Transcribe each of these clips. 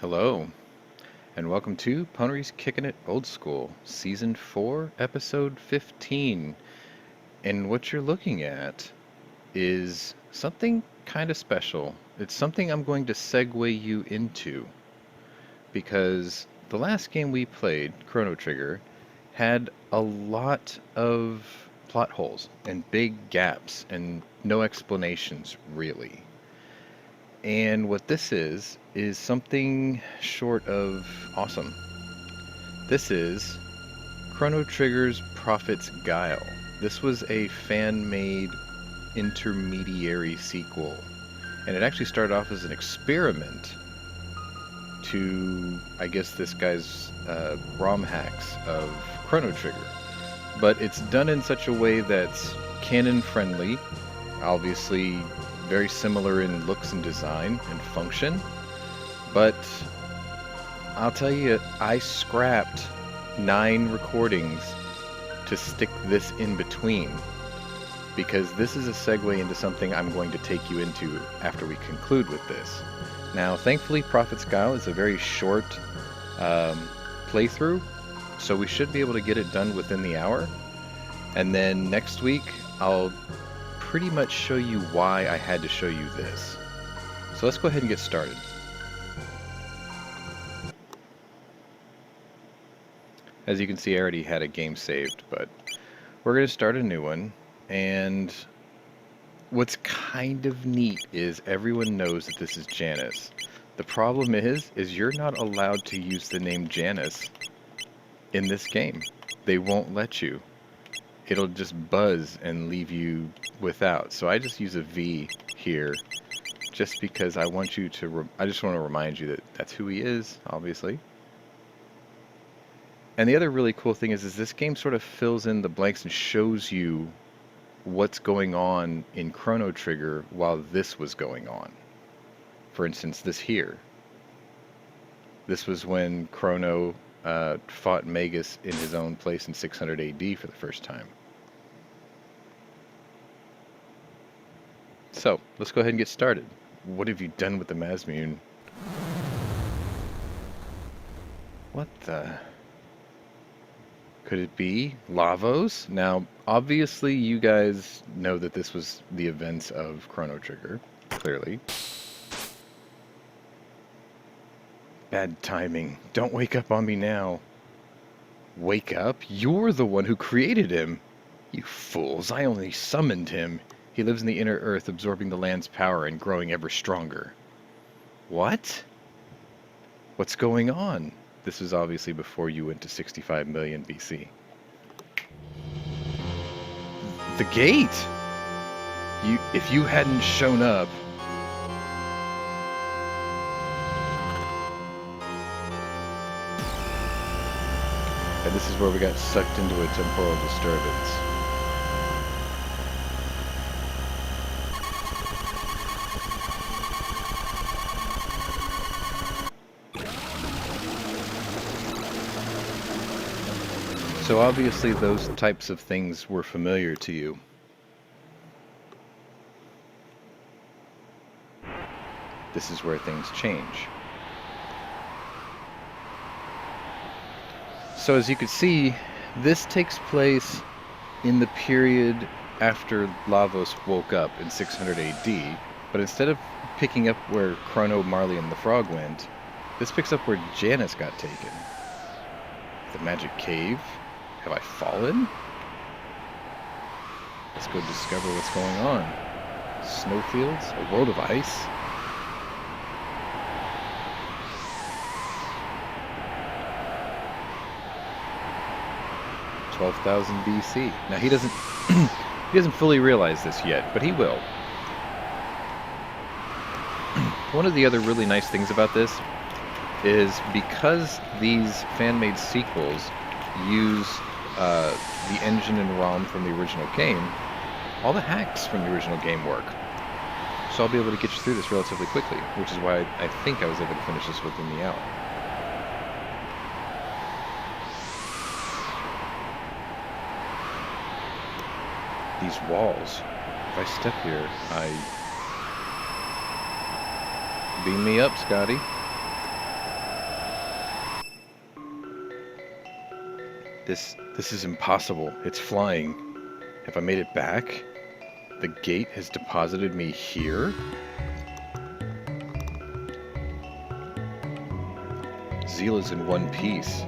Hello, and welcome to Pwnery's Kickin' It Old School, Season 4, Episode 15. And what you're looking at is something kind of special. It's something I'm going to segue you into, because the last game we played, Chrono Trigger, had a lot of plot holes and big gaps and no explanations, really. And what this is something short of awesome. This is Chrono Trigger's Prophet's Guile. This was a fan-made intermediary sequel, and it actually started off as an experiment to, I guess, this guy's ROM hacks of Chrono Trigger. But it's done in such a way that's canon-friendly, obviously very similar in looks and design and function, but I'll tell you, I scrapped 9 recordings to stick this in between, because this is a segue into something I'm going to take you into after we conclude with this. Now, thankfully, Prophet's Guile is a very short playthrough, so we should be able to get it done within the hour, and then next week I'll pretty much show you why I had to show you this. So let's go ahead and get started. As you can see, I already had a game saved, but we're going to start a new one. And what's kind of neat is everyone knows that this is Janice. The problem is you're not allowed to use the name Janice in this game. They won't let you. It'll just buzz and leave you without. So I just use a V here, just because I want you to, I just want to remind you that that's who he is, obviously. And the other really cool thing is this game sort of fills in the blanks and shows you what's going on in Chrono Trigger while this was going on. For instance, this here. This was when Chrono fought Magus in his own place in 600 AD for the first time. So, let's go ahead and get started. What have you done with the Mazmune? What the... Could it be Lavos? Now, obviously you guys know that this was the events of Chrono Trigger, clearly. Bad timing. Don't wake up on me now. Wake up? You're the one who created him. You fools, I only summoned him. He lives in the inner earth, absorbing the land's power and growing ever stronger. What? What's going on? This was obviously before you went to 65 million BC. The gate! If you hadn't shown up... And this is where we got sucked into a temporal disturbance. So obviously those types of things were familiar to you. This is where things change. So as you can see, this takes place in the period after Lavos woke up in 600 AD, but instead of picking up where Chrono, Marley, and the Frog went, this picks up where Janice got taken. The magic cave? Have I fallen? Let's go discover what's going on. Snowfields? A world of ice? $12,000 BC. Now he doesn't he doesn't fully realize this yet, but he will. One of the other really nice things about this is because these fan-made sequels use the engine and ROM from the original game, all the hacks from the original game work. So I'll be able to get you through this relatively quickly, which is why I think I was able to finish this within the hour. These walls, if I step here, beam me up, Scotty. This is impossible. It's flying. Have I made it back? The gate has deposited me here? Zeal is in one piece.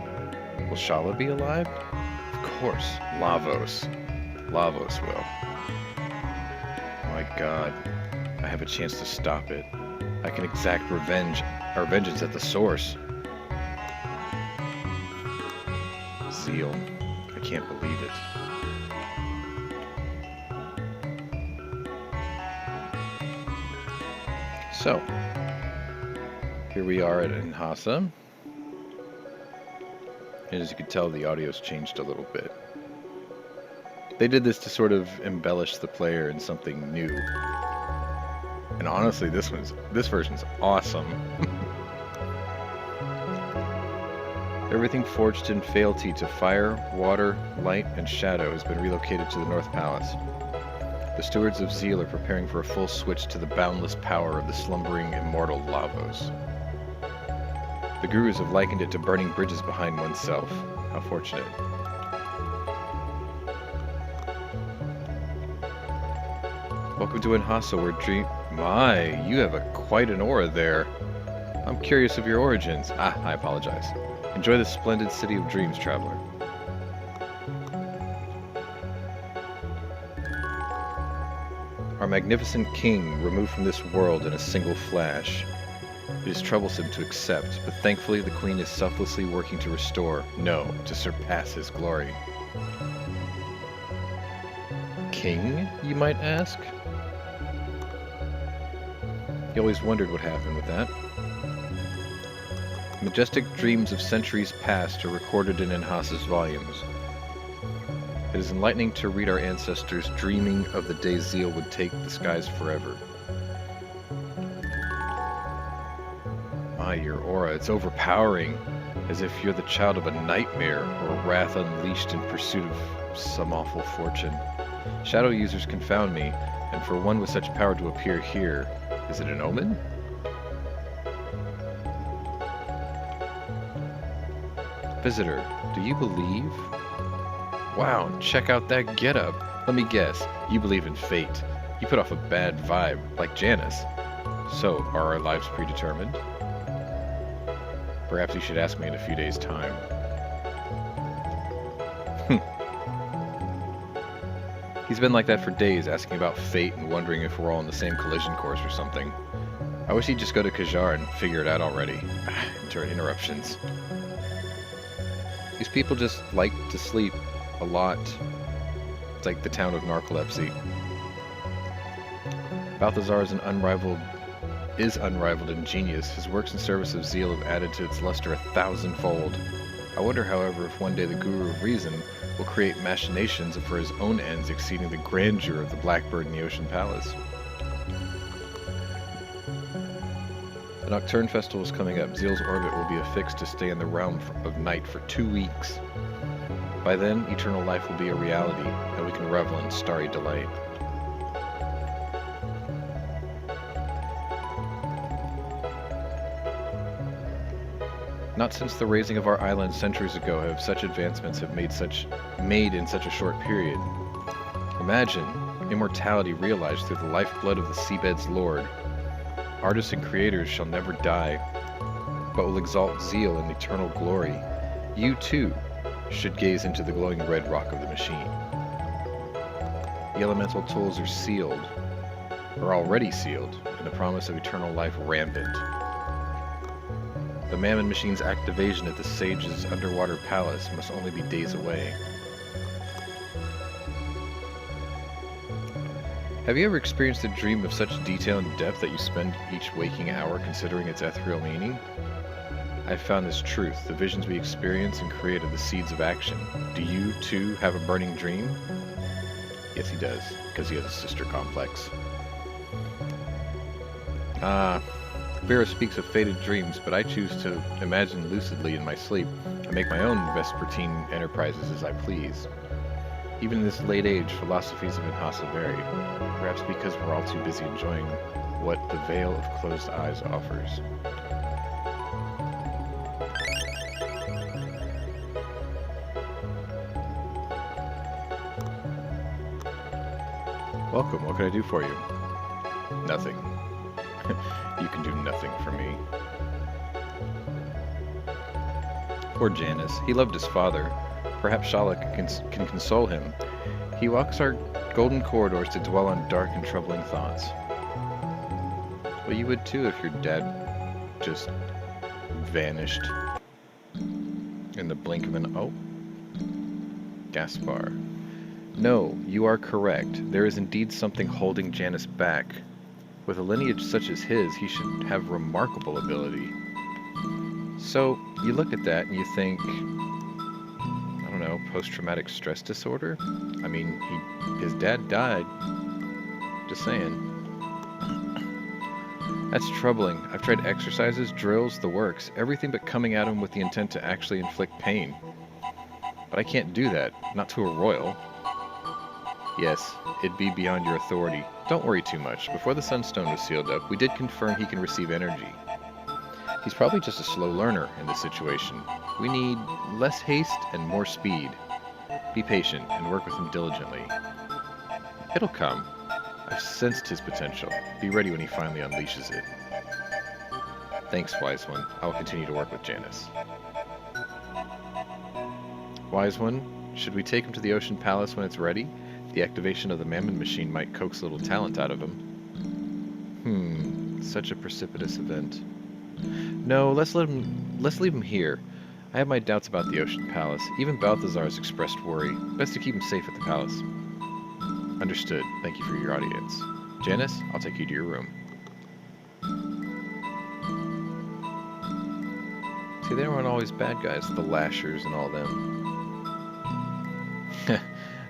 Will Shala be alive? Of course. Lavos. Lavos will. My god. I have a chance to stop it. I can exact vengeance at the source. Zeal. I can't believe it. So, here we are at Inhasa. And as you can tell, the audio's changed a little bit. They did this to sort of embellish the player in something new. And honestly, this version's awesome. Everything forged in fealty to fire, water, light, and shadow has been relocated to the North Palace. The stewards of Zeal are preparing for a full switch to the boundless power of the slumbering immortal Lavos. The gurus have likened it to burning bridges behind oneself. How fortunate. Welcome to Inhasa, where My, you have quite an aura there. I'm curious of your origins. I apologize. Enjoy the splendid city of dreams, traveler. Our magnificent king removed from this world in a single flash. It is troublesome to accept, but thankfully the queen is selflessly working to restore, no, to surpass his glory. King, you might ask? You always wondered what happened with that. Majestic dreams of centuries past are recorded in Inhasa's volumes. It is enlightening to read our ancestors dreaming of the day Zeal would take the skies forever. My, your aura, it's overpowering, as if you're the child of a nightmare or wrath unleashed in pursuit of some awful fortune. Shadow users confound me, and for one with such power to appear here, is it an omen? Visitor, do you believe? Wow, check out that getup. Let me guess, you believe in fate. You put off a bad vibe, like Janice. So, are our lives predetermined? Perhaps you should ask me in a few days' time. He's been like that for days, asking about fate and wondering if we're all on the same collision course or something. I wish he'd just go to Kajar and figure it out already. Interruptions. These people just like to sleep a lot. It's like the town of narcolepsy. Balthazar is unrivaled in genius. His works and service of Zeal have added to its luster 1,000-fold. I wonder, however, if one day the Guru of Reason will create machinations for his own ends exceeding the grandeur of the Blackbird in the Ocean Palace. The Nocturne Festival is coming up. Zeal's orbit will be affixed to stay in the realm of night for 2 weeks. By then, eternal life will be a reality, and we can revel in starry delight. Not since the raising of our island centuries ago have such advancements made in such a short period. Imagine immortality realized through the lifeblood of the seabed's lord. Artists and creators shall never die, but will exalt Zeal in eternal glory. You, too, should gaze into the glowing red rock of the machine. The elemental tools are sealed, or already sealed, in the promise of eternal life rampant. The Mammon Machine's activation at the Sage's underwater palace must only be days away. Have you ever experienced a dream of such detail and depth that you spend each waking hour considering its ethereal meaning? I have found this truth. The visions we experience and create are the seeds of action. Do you, too, have a burning dream? Yes, he does, because he has a sister complex. Vera speaks of fated dreams, but I choose to imagine lucidly in my sleep and make my own vespertine enterprises as I please. Even in this late age, philosophies of Inhasa vary, perhaps because we're all too busy enjoying what the veil of closed eyes offers. Welcome, what can I do for you? Nothing. You can do nothing for me. Poor Janus. He loved his father. Perhaps Shala can console him. He walks our golden corridors to dwell on dark and troubling thoughts. Well, you would too if your dad just vanished in the blink of an... Oh. Gaspar. No, you are correct. There is indeed something holding Janus back. With a lineage such as his, he should have remarkable ability. So, you look at that and you think, I don't know, post-traumatic stress disorder? I mean, his dad died. Just saying. That's troubling. I've tried exercises, drills, the works, everything but coming at him with the intent to actually inflict pain. But I can't do that, not to a royal. Yes, it'd be beyond your authority. Don't worry too much. Before the Sunstone was sealed up, we did confirm he can receive energy. He's probably just a slow learner in this situation. We need less haste and more speed. Be patient and work with him diligently. It'll come. I've sensed his potential. Be ready when he finally unleashes it. Thanks, Wise One. I will continue to work with Janus. Wise One, should we take him to the Ocean Palace when it's ready? The activation of the Mammon machine might coax a little talent out of him. Such a precipitous event. No, let's leave him here. I have my doubts about the Ocean Palace. Even Balthazar has expressed worry. Best to keep him safe at the palace. Understood. Thank you for your audience. Janus, I'll take you to your room. See, they weren't always bad guys, the Lashers and all them.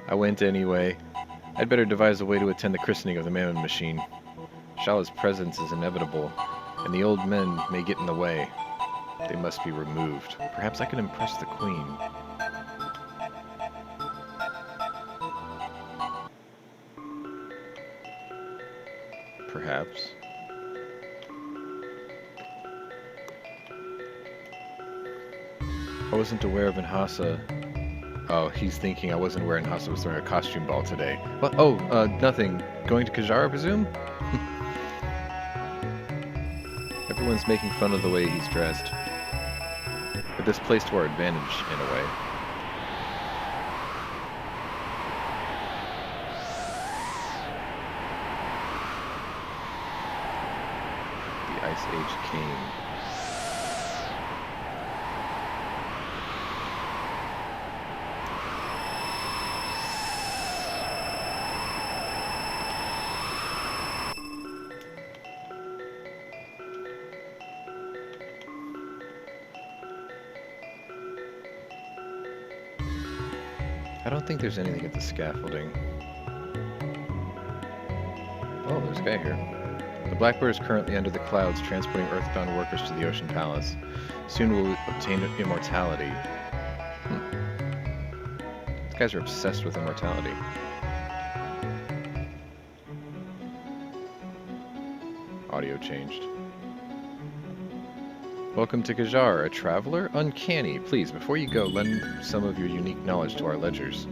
I went anyway. I'd better devise a way to attend the christening of the Mammon machine. Shala's presence is inevitable, and the old men may get in the way. They must be removed. Perhaps I can impress the Queen. Perhaps. I wasn't aware of Inhasa. Oh, he's thinking I wasn't aware Inhasa was throwing a costume ball today. What? Oh, nothing. Going to Kajar, I presume? Everyone's making fun of the way he's dressed. But this plays to our advantage, in a way. The Ice Age came. I don't think there's anything at the scaffolding. Oh, there's a guy here. The Blackbird is currently under the clouds, transporting earthbound workers to the Ocean Palace. Soon we'll obtain immortality. These guys are obsessed with immortality. Audio changed. Welcome to Kajar, a traveler? Uncanny. Please, before you go, lend some of your unique knowledge to our ledgers.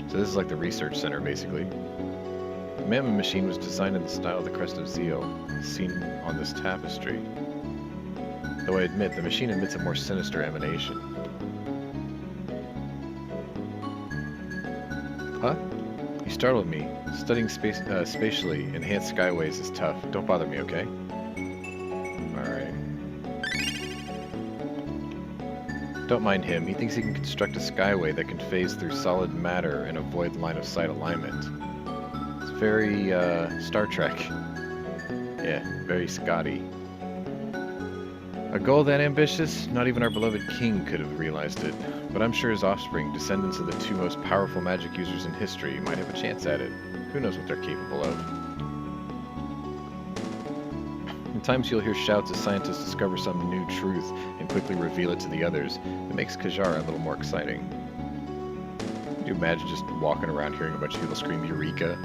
So this is like the research center, basically. The Mammon machine was designed in the style of the Crest of Zeal, seen on this tapestry. Though I admit, the machine emits a more sinister emanation. Huh? You startled me. Studying spatially enhanced skyways is tough. Don't bother me, okay? Alright. Don't mind him. He thinks he can construct a skyway that can phase through solid matter and avoid line-of-sight alignment. It's very, Star Trek. Yeah, very Scotty. A goal that ambitious? Not even our beloved king could have realized it. But I'm sure his offspring, descendants of the two most powerful magic users in history, might have a chance at it. Who knows what they're capable of? In times you'll hear shouts as scientists discover some new truth and quickly reveal it to the others. It makes Kajar a little more exciting. Can you imagine just walking around hearing a bunch of people scream Eureka?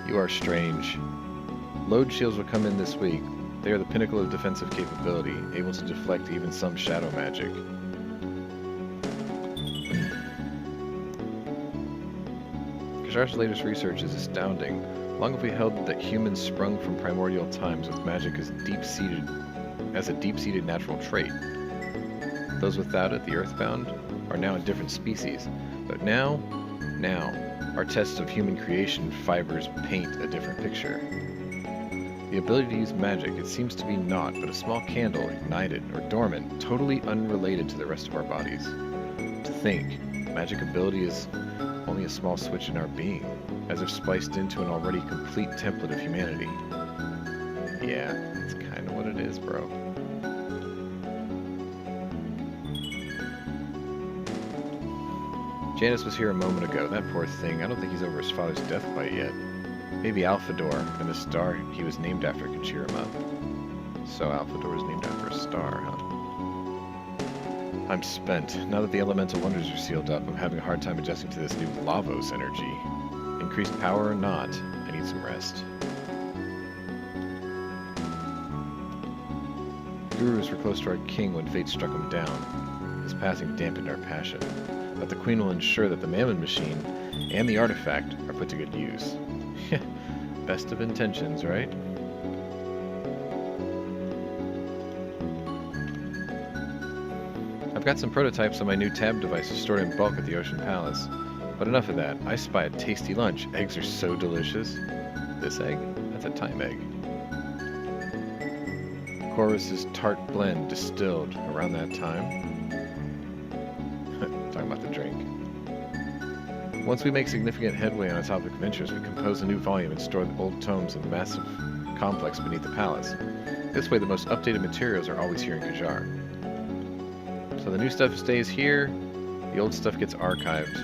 You are strange. Load shields will come in this week. They are the pinnacle of defensive capability, able to deflect even some shadow magic. Kajar's latest research is astounding. Long have we held that humans sprung from primordial times with magic as a deep-seated natural trait. Those without it, the earthbound, are now a different species. But now, our tests of human creation fibers paint a different picture. The ability to use magic, it seems to be naught but a small candle, ignited or dormant, totally unrelated to the rest of our bodies. To think, magic ability is only a small switch in our being, as if spliced into an already complete template of humanity. Yeah, that's kind of what it is, bro. Janice was here a moment ago. That poor thing. I don't think he's over his father's death quite yet. Maybe Alphador and the star he was named after could cheer him up. So Alphador was named after a star, huh? I'm spent. Now that the elemental wonders are sealed up, I'm having a hard time adjusting to this new Lavos energy. Increased power or not, I need some rest. Gurus were close to our king when fate struck him down. His passing dampened our passion. But the queen will ensure that the Mammon machine and the artifact are put to good use. Best of intentions, right? I've got some prototypes on my new tab devices stored in bulk at the Ocean Palace. But enough of that. I spy a tasty lunch. Eggs are so delicious. This egg? That's a time egg. Corvus's tart blend distilled around that time. Talking about the drink. Once we make significant headway on a topic of interest, we compose a new volume and store the old tomes in the massive complex beneath the palace. This way the most updated materials are always here in Kajar. So the new stuff stays here, the old stuff gets archived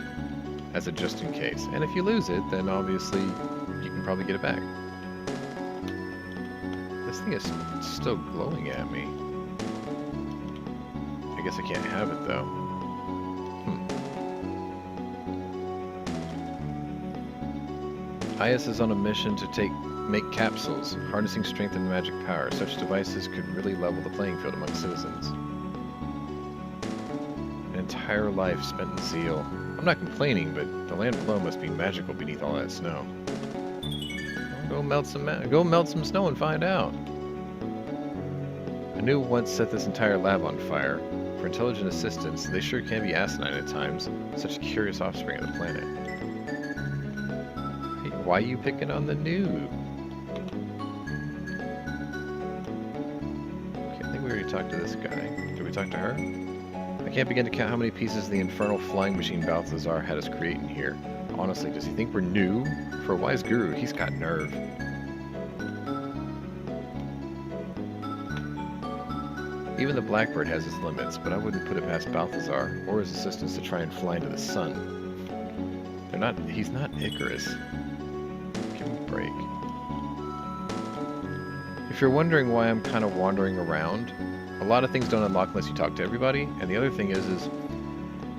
as a just in case. And if you lose it, then obviously you can probably get it back. This thing is still glowing at me. I guess I can't have it though. Ias is on a mission to make capsules, harnessing strength and magic power. Such devices could really level the playing field among citizens. An entire life spent in zeal. I'm not complaining, but the land below must be magical beneath all that snow. Go melt some snow and find out. I knew once set this entire lab on fire. For intelligent assistants, they sure can be asinine at times. Such a curious offspring of the planet. Why are you picking on the noob? Okay, I think we already talked to this guy. Did we talk to her? I can't begin to count how many pieces of the infernal flying machine Balthazar had us create in here. Honestly, does he think we're new? For a wise guru, he's got nerve. Even the Blackbird has its limits, but I wouldn't put it past Balthazar or his assistants to try and fly into the sun. He's not Icarus. Break. If you're wondering why I'm kind of wandering around, a lot of things don't unlock unless you talk to everybody, and the other thing is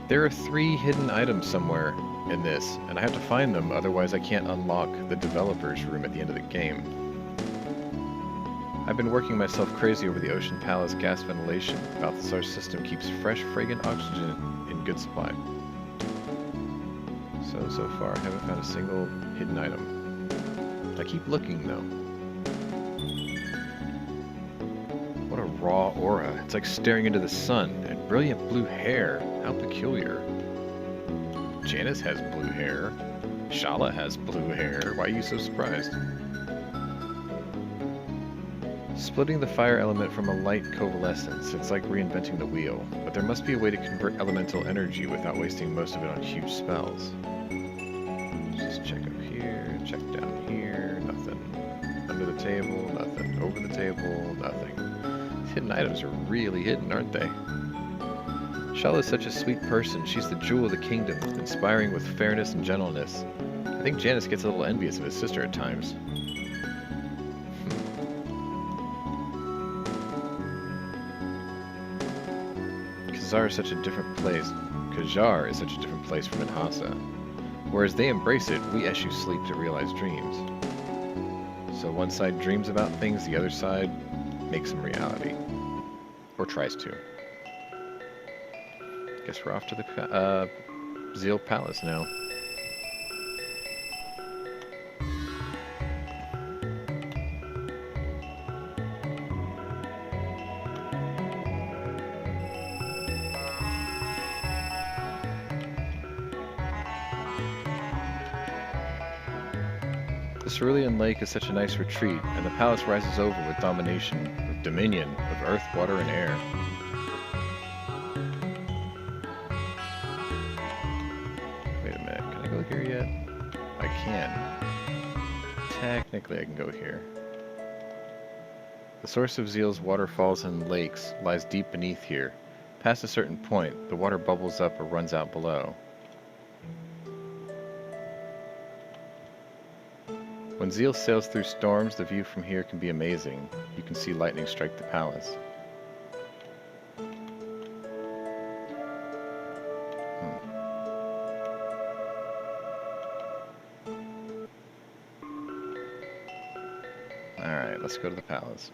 there are 3 hidden items somewhere in this, and I have to find them, otherwise I can't unlock the developer's room at the end of the game. I've been working myself crazy over the Ocean Palace gas ventilation. Balthazar's system keeps fresh, fragrant oxygen in good supply. So far, I haven't found a single hidden item. I keep looking, though. What a raw aura. It's like staring into the sun. And brilliant blue hair. How peculiar. Janice has blue hair. Shala has blue hair. Why are you so surprised? Splitting the fire element from a light coalescence. It's like reinventing the wheel. But there must be a way to convert elemental energy without wasting most of it on huge spells. Just check up here. Check down here. Nothing. Under the table, nothing. Over the table, nothing. These hidden items are really hidden, aren't they? Shala is such a sweet person. She's the jewel of the kingdom, inspiring with fairness and gentleness. I think Janice gets a little envious of his sister at times. Kajar is such a different place. Kajar is such a different place from Minhasa. Whereas they embrace it, we eschew sleep to realize dreams. So one side dreams about things, the other side makes them reality. Or tries to. Guess we're off to the Zeal Palace now. The cerulean lake is such a nice retreat, and the palace rises over with dominion of earth, water, and air. Wait a minute, can I go here yet? I can. Technically, I can go here. The source of Zeal's waterfalls and lakes lies deep beneath here. Past a certain point, the water bubbles up or runs out below. When Zeal sails through storms, the view from here can be amazing. You can see lightning strike the palace. Alright, let's go to the palace.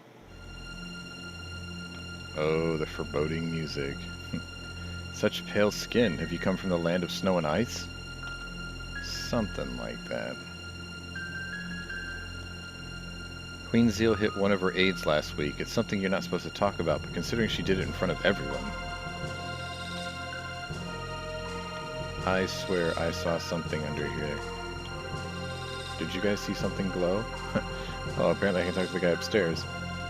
Oh, the foreboding music. Such pale skin. Have you come from the land of snow and ice? Something like that. Queen Zeal hit one of her aides last week. It's something you're not supposed to talk about, but considering she did it in front of everyone. I swear I saw something under here. Did you guys see something glow? Oh, apparently I can talk to the guy upstairs.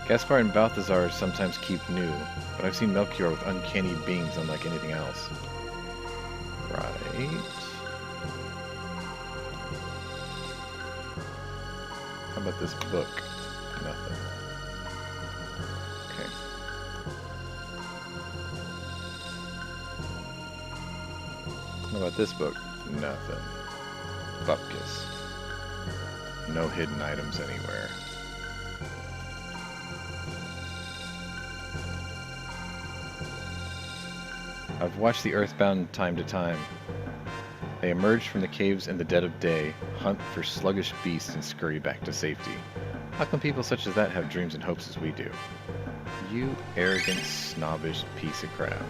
Gaspar and Balthazar sometimes keep new, but I've seen Melchior with uncanny beings unlike anything else. Right. How about this book? Nothing. Okay. How about this book? Nothing. Bupkis. No hidden items anywhere. I've watched the Earthbound time to time. They emerge from the caves in the dead of day, hunt for sluggish beasts, and scurry back to safety. How come people such as that have dreams and hopes as we do? You arrogant, snobbish piece of crap.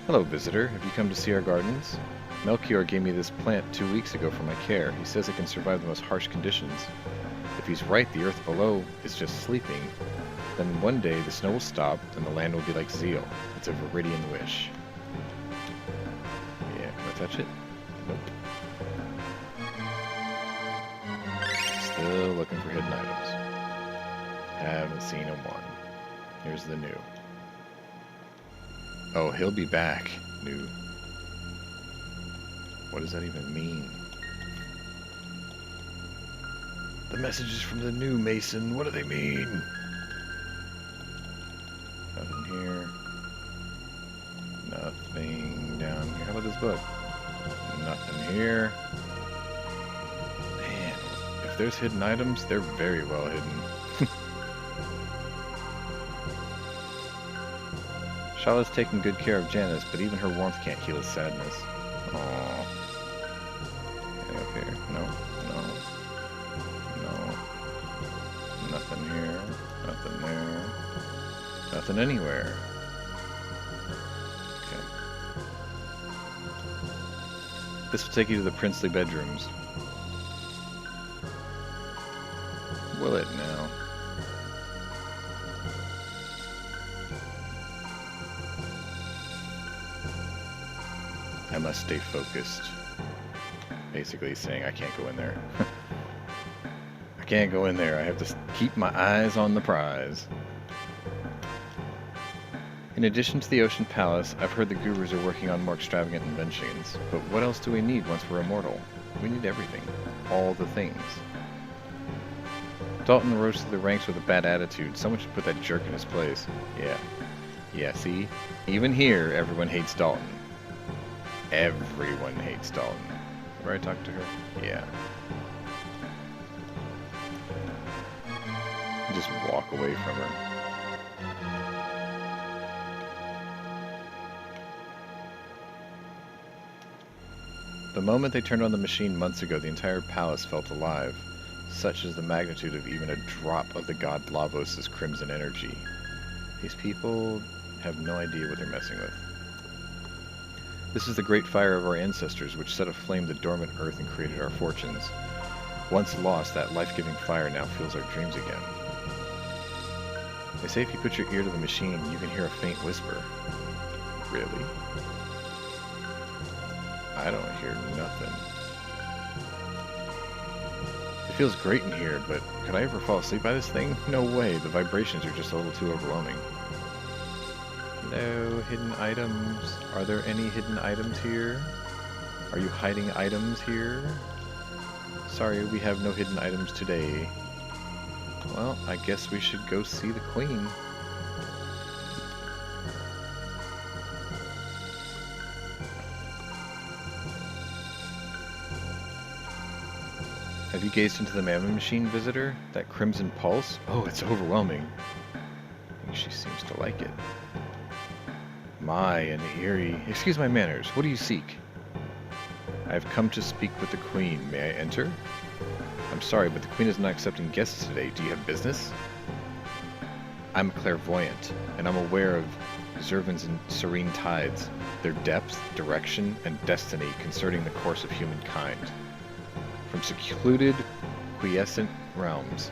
Hello, visitor. Have you come to see our gardens? Melchior gave me this plant 2 weeks ago for my care. He says it can survive the most harsh conditions. If he's right, the earth below is just sleeping. Then one day the snow will stop and the land will be like Zeal. It's a Viridian wish. Yeah, can I touch it? Nope. Still looking for hidden items. Haven't seen a one. Here's the new. Oh, he'll be back. New. What does that even mean? The messages from the new Mason, what do they mean? Nothing here. Nothing down here. How about this book? Nothing here. Man, if there's hidden items, they're very well hidden. Shala's taking good care of Janice, but even her warmth can't heal his sadness. Aww. Anything up here? No. No. No. Nothing here. Nothing there. Nothing anywhere. Okay. This will take you to the princely bedrooms. Will it now? I must stay focused. Basically saying I can't go in there. I can't go in there. I have to keep my eyes on the prize. In addition to the Ocean Palace, I've heard the gurus are working on more extravagant inventions. But what else do we need once we're immortal? We need everything. All the things. Dalton rose through the ranks with a bad attitude. Someone should put that jerk in his place. Yeah. Yeah, see? Even here, everyone hates Dalton. Everyone hates Dalton. Where I talked to her? Yeah. Just walk away from her. The moment they turned on the machine months ago, the entire palace felt alive. Such is the magnitude of even a drop of the god Lavos' crimson energy. These people have no idea what they're messing with. This is the great fire of our ancestors, which set aflame the dormant earth and created our fortunes. Once lost, that life-giving fire now fuels our dreams again. They say if you put your ear to the machine, you can hear a faint whisper. Really? I don't hear nothing. feels great in here, but could I ever fall asleep by this thing? No way, the vibrations are just a little too overwhelming. Hello, hidden items. Are there any hidden items here? Are you hiding items here? Sorry, we have no hidden items today. Well, I guess we should go see the Queen. Have you gazed into the Mammon Machine, visitor? That crimson pulse? Oh, it's overwhelming. I think she seems to like it. My, an eerie... Excuse my manners, what do you seek? I have come to speak with the Queen. May I enter? I'm sorry, but the Queen is not accepting guests today. Do you have business? I'm a clairvoyant, and I'm aware of Zervan's and serene tides, their depth, direction, and destiny concerning the course of humankind. From secluded, quiescent realms,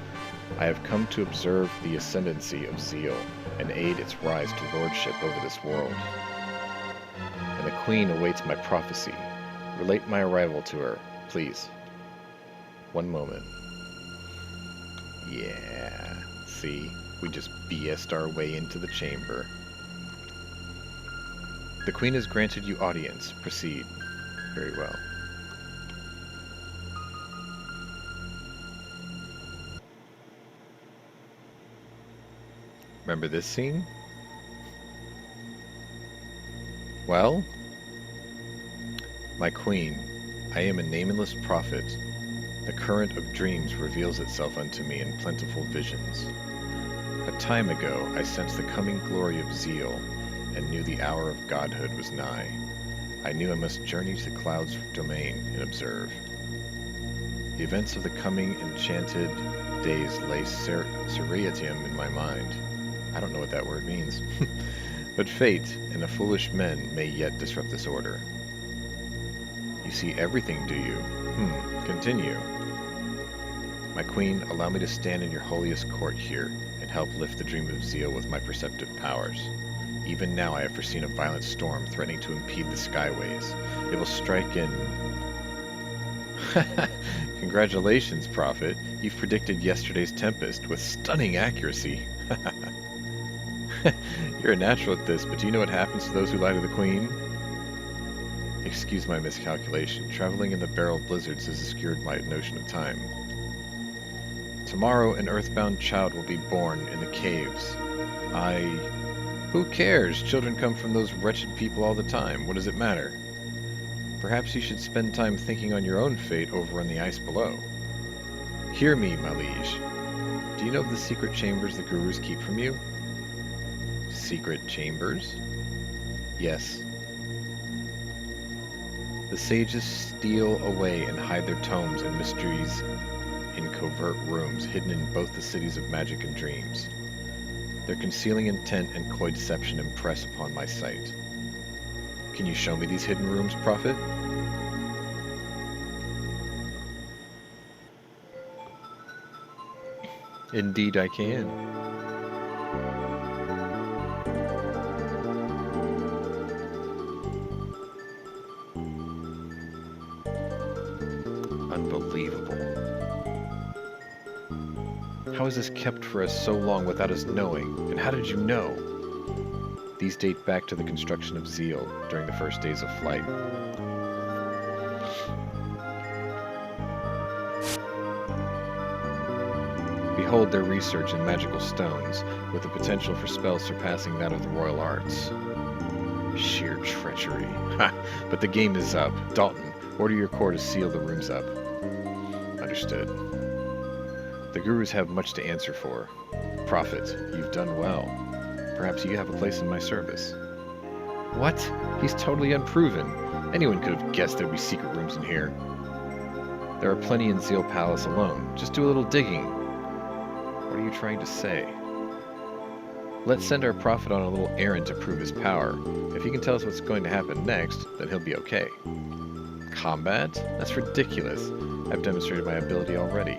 I have come to observe the ascendancy of zeal and aid its rise to lordship over this world. And the Queen awaits my prophecy. Relate my arrival to her, please. One moment. Yeah, see, we just BS'd our way into the chamber. The Queen has granted you audience. Proceed. Very well. Remember this scene? Well, my Queen, I am a nameless prophet. The current of dreams reveals itself unto me in plentiful visions. A time ago I sensed the coming glory of zeal, and knew the hour of godhood was nigh. I knew I must journey to the clouds' domain and observe. The events of the coming enchanted days lay seriatium in my mind. I don't know what that word means. But fate and the foolish men may yet disrupt this order. You see everything, do you? Continue. My Queen, allow me to stand in your holiest court here and help lift the dream of zeal with my perceptive powers. Even now I have foreseen a violent storm threatening to impede the skyways. It will strike in... Congratulations, Prophet. You've predicted yesterday's tempest with stunning accuracy. You're a natural at this, but do you know what happens to those who lie to the Queen? Excuse my miscalculation. Traveling in the barrel blizzards has obscured my notion of time. Tomorrow an earthbound child will be born in the caves. Who cares? Children come from those wretched people all the time. What does it matter? Perhaps you should spend time thinking on your own fate over on the ice below. Hear me, my liege. Do you know of the secret chambers the gurus keep from you? Secret chambers? Yes. The sages steal away and hide their tomes and mysteries in covert rooms hidden in both the cities of magic and dreams. Their concealing intent and coy deception impress upon my sight. Can you show me these hidden rooms, Prophet? Indeed I can. Unbelievable. How is this kept for us so long without us knowing? And how did you know? These date back to the construction of Zeal during the first days of flight. Behold their research in magical stones, with the potential for spells surpassing that of the royal arts. Sheer treachery. Ha! But the game is up. Dalton, order your corps to seal the rooms up. Understood. The gurus have much to answer for. Prophet, you've done well. Perhaps you have a place in my service. What? He's totally unproven. Anyone could have guessed there'd be secret rooms in here. There are plenty in Zeal Palace alone. Just do a little digging. What are you trying to say? Let's send our prophet on a little errand to prove his power. If he can tell us what's going to happen next, then he'll be okay. Combat? That's ridiculous. I've demonstrated my ability already.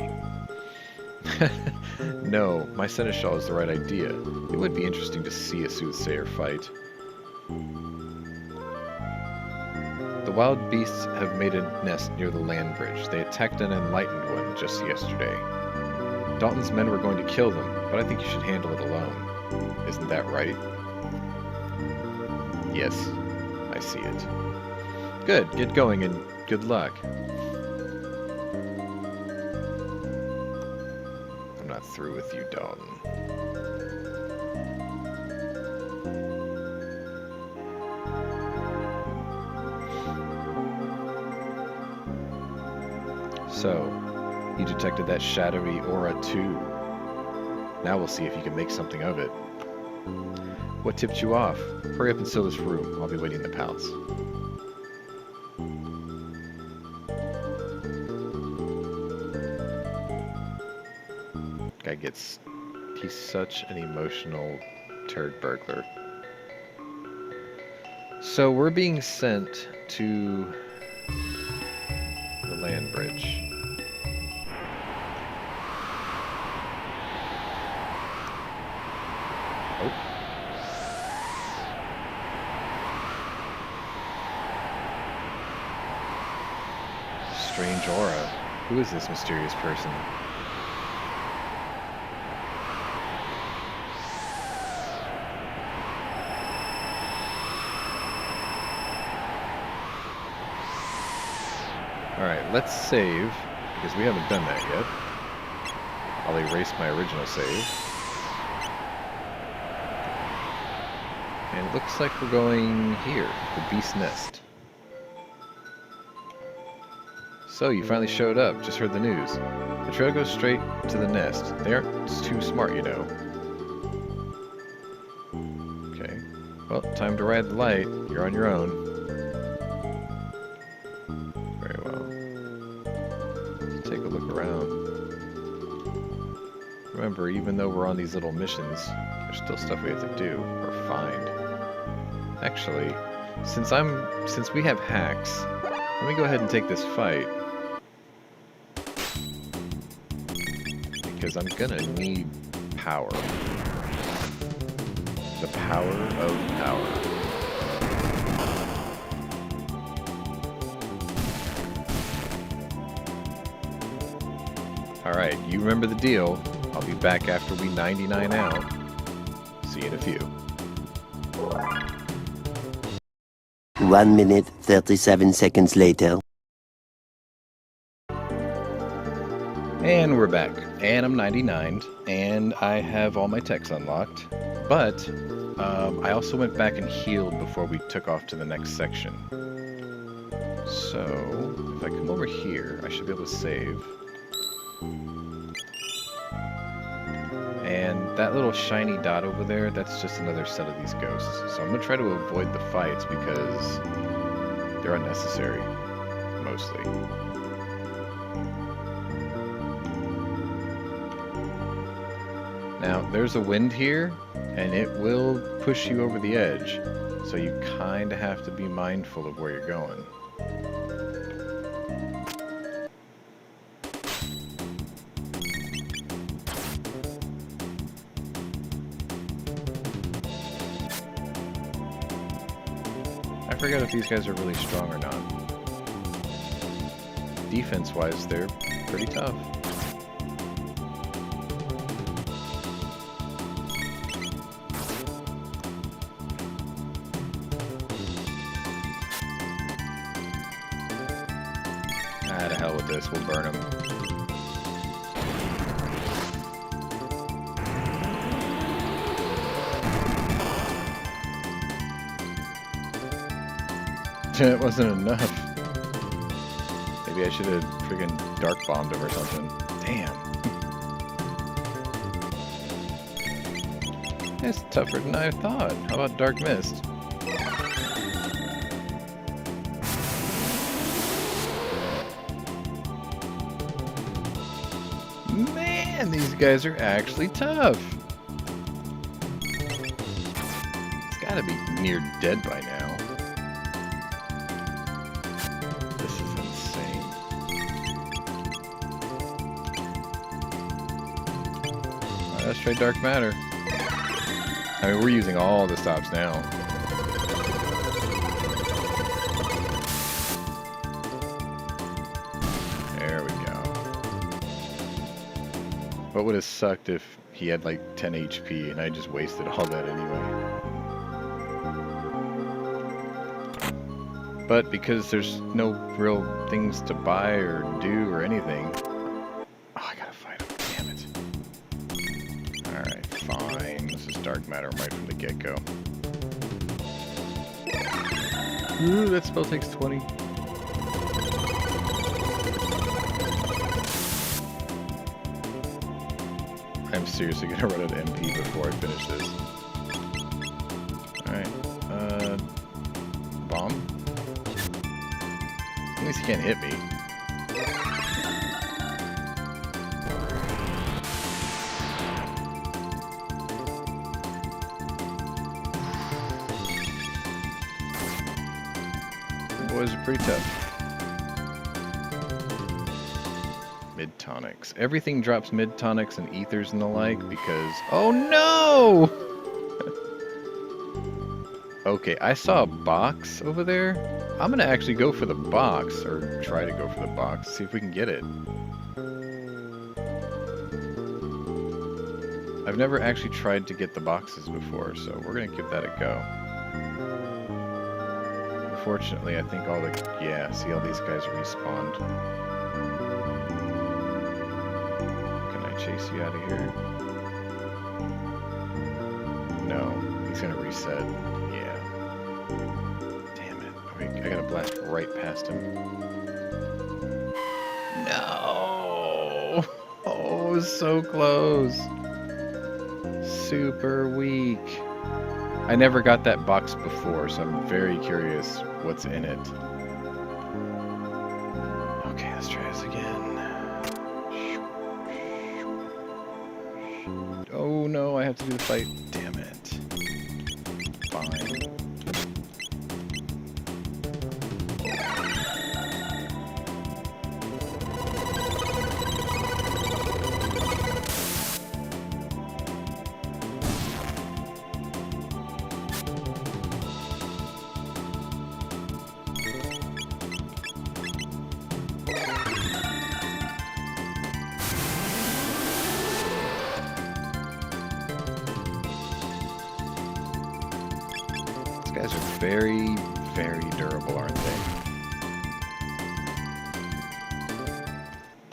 No, my seneschal is the right idea. It would be interesting to see a soothsayer fight. The wild beasts have made a nest near the land bridge. They attacked an enlightened one just yesterday. Dalton's men were going to kill them, but I think you should handle it alone. Isn't that right? Yes, I see it. Good, get going and good luck. I'm not through with you, Dalton. So, you detected that shadowy aura too. Now we'll see if you can make something of it. What tipped you off? Hurry up and seal this room. I'll be waiting in the palace. Guy gets... He's such an emotional turd burglar. So we're being sent to the land bridge. Oh. Strange aura. Who is this mysterious person? Alright, let's save, because we haven't done that yet. I'll erase my original save. And it looks like we're going here, the Beast Nest. So, you finally showed up, just heard the news. The trail goes straight to the nest. They aren't too smart, you know. Okay. Well, time to ride the light. You're on your own. Very well. Let's take a look around. Remember, even though we're on these little missions, there's still stuff we have to do, or find. Actually, since we have hacks, let me go ahead and take this fight. Because I'm gonna need power. The power of power. Alright, you remember the deal. I'll be back after we 99 out. See you in a few. 1 minute, 37 seconds later. And we're back. And I'm 99, and I have all my techs unlocked. But, I also went back and healed before we took off to the next section. So, if I come over here, I should be able to save. And that little shiny dot over there, that's just another set of these ghosts. So I'm going to try to avoid the fights because they're unnecessary, mostly. Now, there's a wind here, and it will push you over the edge, so you kind of have to be mindful of where you're going. I forget if these guys are really strong or not. Defense-wise, they're pretty tough. Ah, to hell with this, we'll burn them. It wasn't enough. Maybe I should have friggin' dark bombed him or something. Damn. It's tougher than I thought. How about dark mist? Man, these guys are actually tough. It's gotta be near dead by now. This is insane. Alright, let's try dark matter. I mean, we're using all the stops now. What would have sucked if he had like 10 HP and I just wasted all that anyway. But because there's no real things to buy or do or anything... Oh, I gotta fight him. Damn it. Alright, fine. This is dark matter right from the get-go. Ooh, that spell takes 20. I'm seriously gonna run out of MP before I finish this. Alright, bomb? At least he can't hit me. The boys are pretty tough. Mid-tonics. Everything drops mid-tonics and ethers and the like because... Oh no! Okay, I saw a box over there. I'm gonna actually go for the box, or try to go for the box, see if we can get it. I've never actually tried to get the boxes before, so we're gonna give that a go. Unfortunately, I think all the... Yeah, see all these guys respawned. Can I chase you out of here? No, he's gonna reset. Yeah. Damn it. I gotta blast right past him. No! Oh, so close. Super weak. I never got that box before, so I'm very curious what's in it. Okay, let's try this again. Oh no, I have to do the fight. Damn it. Fine. These guys are very, very durable, aren't they?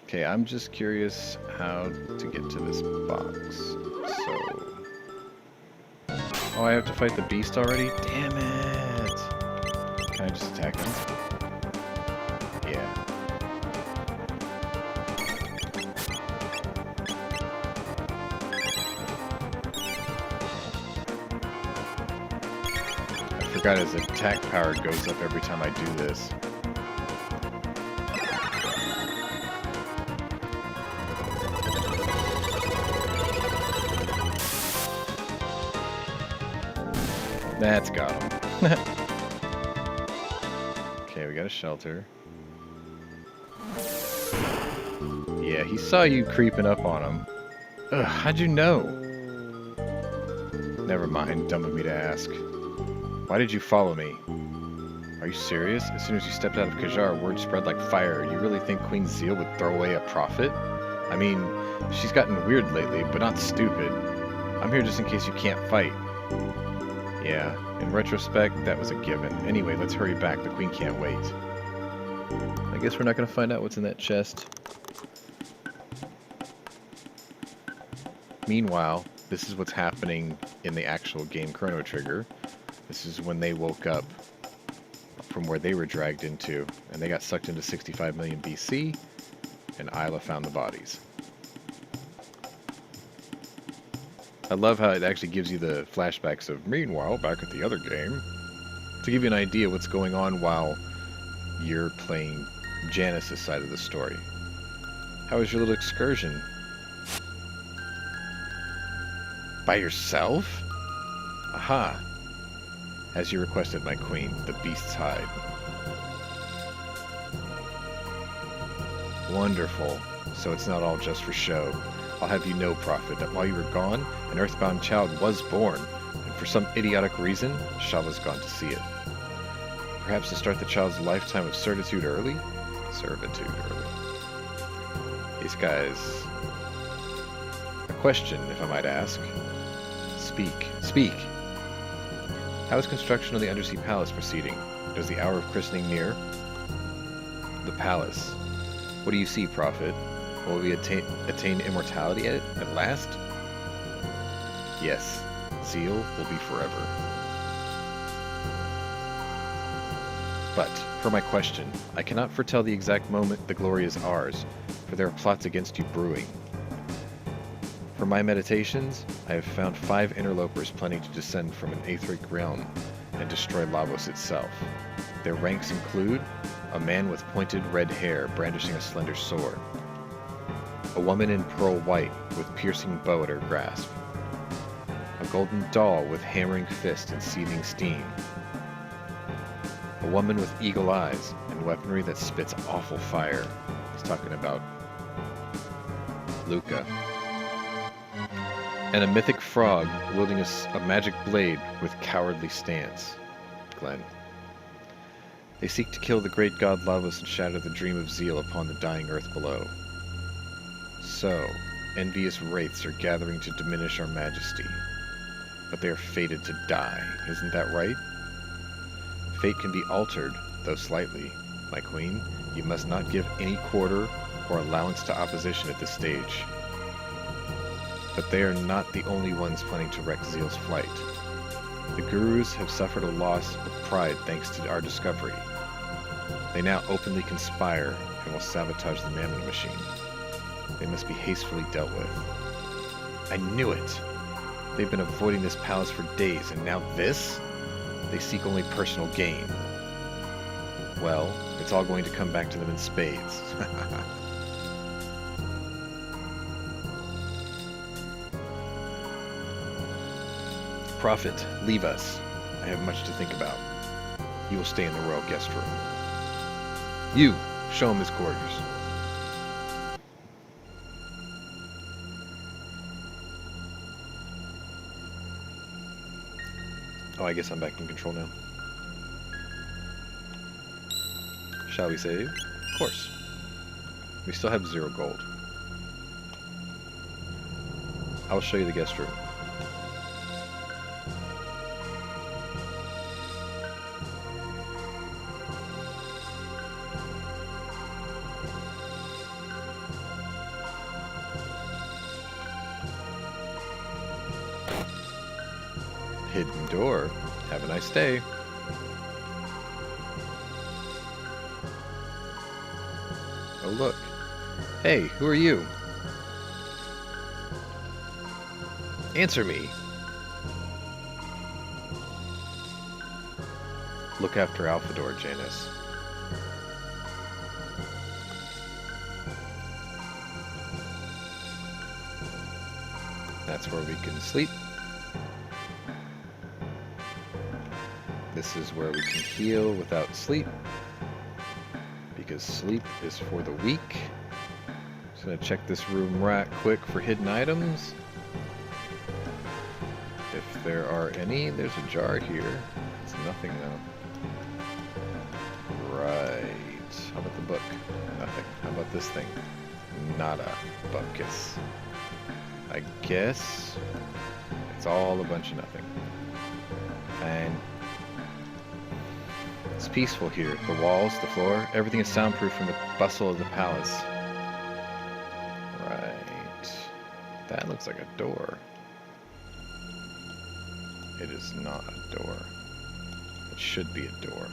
Okay, I'm just curious how to get to this box. So... Oh, I have to fight the beast already? Damn it! Can I just attack him? Yeah. I forgot his attack power goes up every time I do this. That's got him. Okay, we got a shelter. Yeah, he saw you creeping up on him. Ugh, how'd you know? Never mind, dumb of me to ask. Why did you follow me? Are you serious? As soon as you stepped out of Kajar, word spread like fire. You really think Queen Zeal would throw away a prophet? I mean, she's gotten weird lately, but not stupid. I'm here just in case you can't fight. Yeah, in retrospect, that was a given. Anyway, let's hurry back. The Queen can't wait. I guess we're not going to find out what's in that chest. Meanwhile, this is what's happening in the actual game Chrono Trigger. This is when they woke up from where they were dragged into, and they got sucked into 65 million BC, and Isla found the bodies. I love how it actually gives you the flashbacks of, meanwhile, back at the other game, to give you an idea what's going on while you're playing Janice's side of the story. How was your little excursion? By yourself? Aha! As you requested, my queen, the beast's hide. Wonderful. So it's not all just for show. I'll have you know, Prophet, that while you were gone, an earthbound child was born, and for some idiotic reason, Shava's gone to see it. Perhaps to start the child's lifetime of servitude early? Servitude early. These guys... question, if I might ask. Speak. Speak! How is construction of the undersea palace proceeding? Does the hour of christening near? The palace. What do you see, prophet? Will we attain immortality at last? Yes, zeal will be forever. But, for my question, I cannot foretell the exact moment the glory is ours, for there are plots against you brewing. For my meditations, I have found 5 interlopers planning to descend from an aetheric realm and destroy Lavos itself. Their ranks include a man with pointed red hair brandishing a slender sword, a woman in pearl white with piercing bow at her grasp, a golden doll with hammering fist and seething steam, a woman with eagle eyes and weaponry that spits awful fire. He's talking about Luca. And a mythic frog wielding a magic blade with cowardly stance. Glenn. They seek to kill the great god Lavos and shatter the dream of zeal upon the dying earth below. So, envious wraiths are gathering to diminish our majesty. But they are fated to die, isn't that right? Fate can be altered, though slightly. My queen, you must not give any quarter or allowance to opposition at this stage. But they are not the only ones planning to wreck Zeal's flight. The gurus have suffered a loss of pride thanks to our discovery. They now openly conspire and will sabotage the Mammon machine. They must be hastily dealt with. I knew it! They've been avoiding this palace for days, and now this? They seek only personal gain. Well, it's all going to come back to them in spades. Prophet, leave us. I have much to think about. You will stay in the royal guest room. You, show him his quarters. Oh, I guess I'm back in control now. Shall we save? Of course. We still have 0 gold. I'll show you the guest room. Hidden door. Have a nice day. Oh, look. Hey, who are you? Answer me. Look after Alphador, Janus. That's where we can sleep. This is where we can heal without sleep, because sleep is for the weak. Just gonna check this room right quick for hidden items. If there are any, there's a jar here. It's nothing though. Right. How about the book? Nothing. How about this thing? Nada. Buckus. I guess it's all a bunch of nothing. Fine. It's peaceful here. The walls, the floor, everything is soundproof from the bustle of the palace. Right. That looks like a door. It is not a door. It should be a door.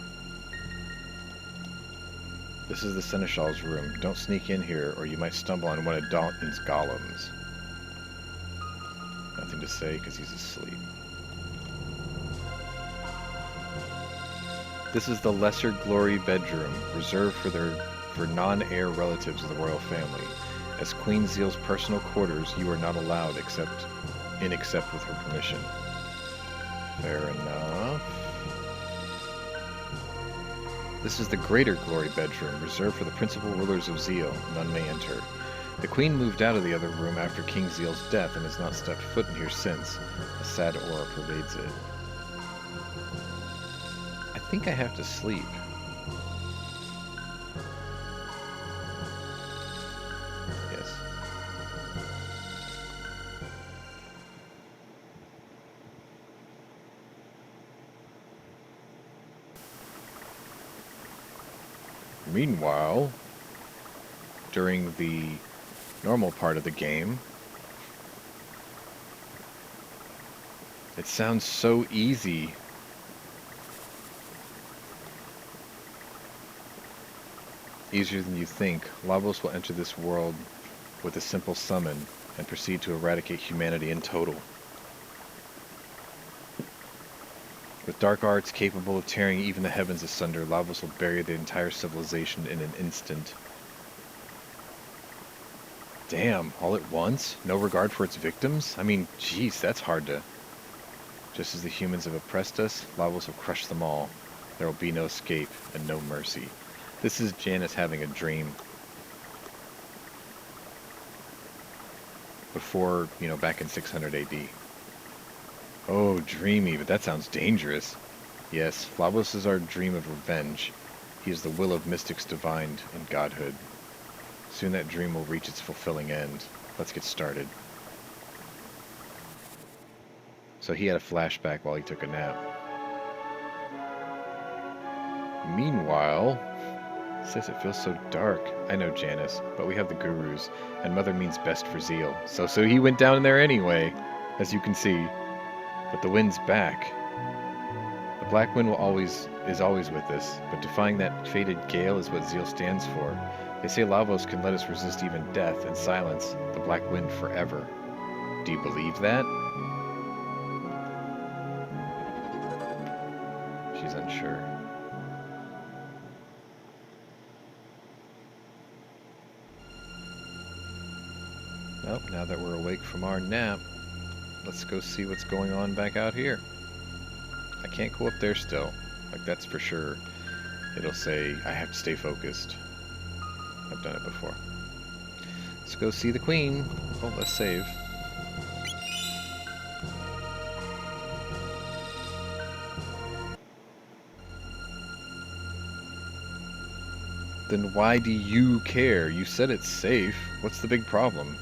This is the Seneschal's room. Don't sneak in here or you might stumble on one of Dalton's golems. Nothing to say because he's asleep. This is the Lesser Glory bedroom, reserved for non-heir relatives of the royal family. As Queen Zeal's personal quarters, you are not allowed except with her permission. Fair enough. This is the Greater Glory bedroom, reserved for the principal rulers of Zeal. None may enter. The Queen moved out of the other room after King Zeal's death and has not stepped foot in here since. A sad aura pervades it. I think I have to sleep. Yes. Meanwhile, during the normal part of the game, it sounds so easy. Easier than you think. Lavos will enter this world with a simple summon and proceed to eradicate humanity in total. With dark arts capable of tearing even the heavens asunder, Lavos will bury the entire civilization in an instant. Damn, all at once? No regard for its victims? I mean, jeez, that's hard to... Just as the humans have oppressed us, Lavos will crush them all. There will be no escape and no mercy. This is Janice having a dream. Before, back in 600 AD. Oh, dreamy, but that sounds dangerous. Yes, Lavos is our dream of revenge. He is the will of mystics divined in godhood. Soon that dream will reach its fulfilling end. Let's get started. So he had a flashback while he took a nap. Meanwhile... Says it feels so dark. I know, Janice, but we have the gurus, and Mother means best for zeal. So he went down in there anyway, as you can see. But the wind's back. The black wind is always with us, but defying that fated gale is what zeal stands for. They say Lavos can let us resist even death and silence the black wind forever. Do you believe that? She's unsure. Well, now that we're awake from our nap, let's go see what's going on back out here. I can't go up there still. Like, that's for sure. It'll say I have to stay focused. I've done it before. Let's go see the queen. Oh, let's save. Then why do you care? You said it's safe. What's the big problem?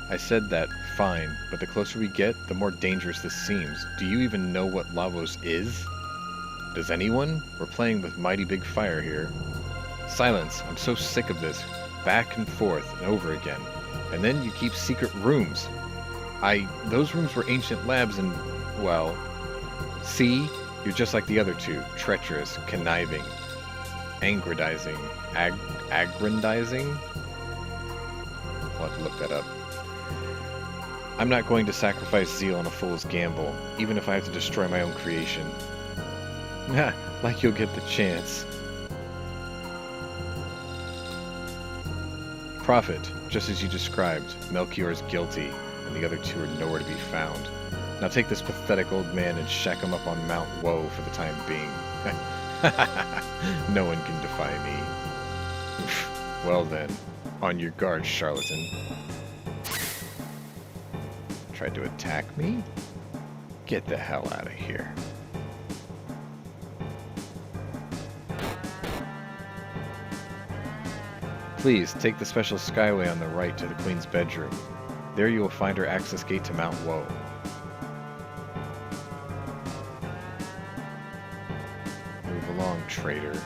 I said that, fine, but the closer we get, the more dangerous this seems. Do you even know what Lavos is? Does anyone? We're playing with mighty big fire here. Silence. I'm so sick of this. Back and forth and over again. And then you keep secret rooms. Those rooms were ancient labs and, well... See? You're just like the other two. Treacherous, conniving, aggrandizing. Aggrandizing? I'll have to look that up. I'm not going to sacrifice zeal on a fool's gamble, even if I have to destroy my own creation. Like you'll get the chance. Prophet, just as you described, Melchior is guilty, and the other two are nowhere to be found. Now take this pathetic old man and shack him up on Mount Woe for the time being. No one can defy me. Well then, on your guard, charlatan. Tried to attack me? Get the hell out of here. Please, take the special skyway on the right to the Queen's bedroom. There you will find her access gate to Mount Woe. Move along, traitor.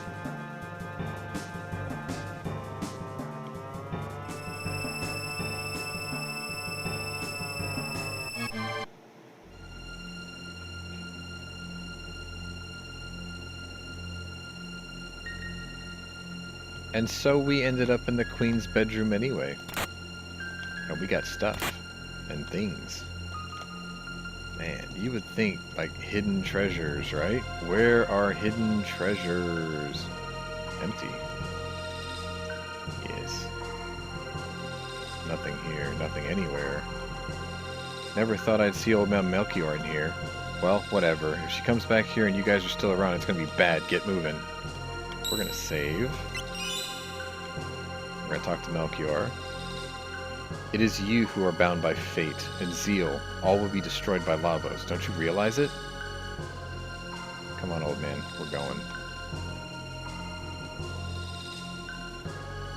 And so we ended up in the Queen's bedroom anyway. And we got stuff. And things. Man, you would think, like, hidden treasures, right? Where are hidden treasures? Empty. Yes. Nothing here, nothing anywhere. Never thought I'd see old man Melchior in here. Well, whatever. If she comes back here and you guys are still around, it's gonna be bad. Get moving. We're gonna save. We're gonna talk to Melchior. It is you who are bound by fate and zeal. All will be destroyed by Lavos. Don't you realize it? Come on, old man. We're going.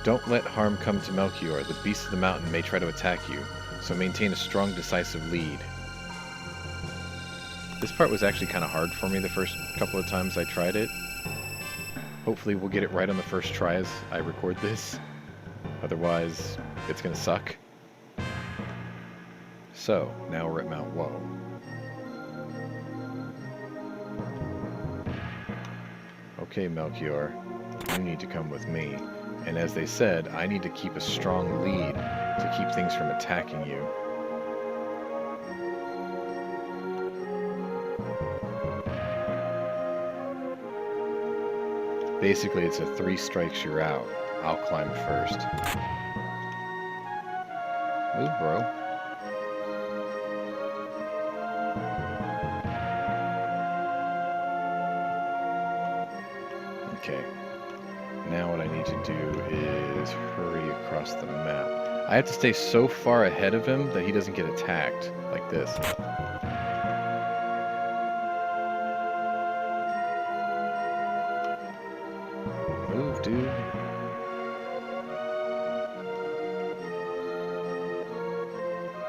Don't let harm come to Melchior. The beasts of the mountain may try to attack you, so maintain a strong, decisive lead. This part was actually kind of hard for me the first couple of times I tried it. Hopefully we'll get it right on the first try as I record this. Otherwise, it's gonna suck. So, now we're at Mount Woe. Okay, Melchior, you need to come with me. And as they said, I need to keep a strong lead to keep things from attacking you. Basically, it's a 3 strikes you're out. I'll climb first. Move, bro. Okay. Now what I need to do is hurry across the map. I have to stay so far ahead of him that he doesn't get attacked like this. Move, dude.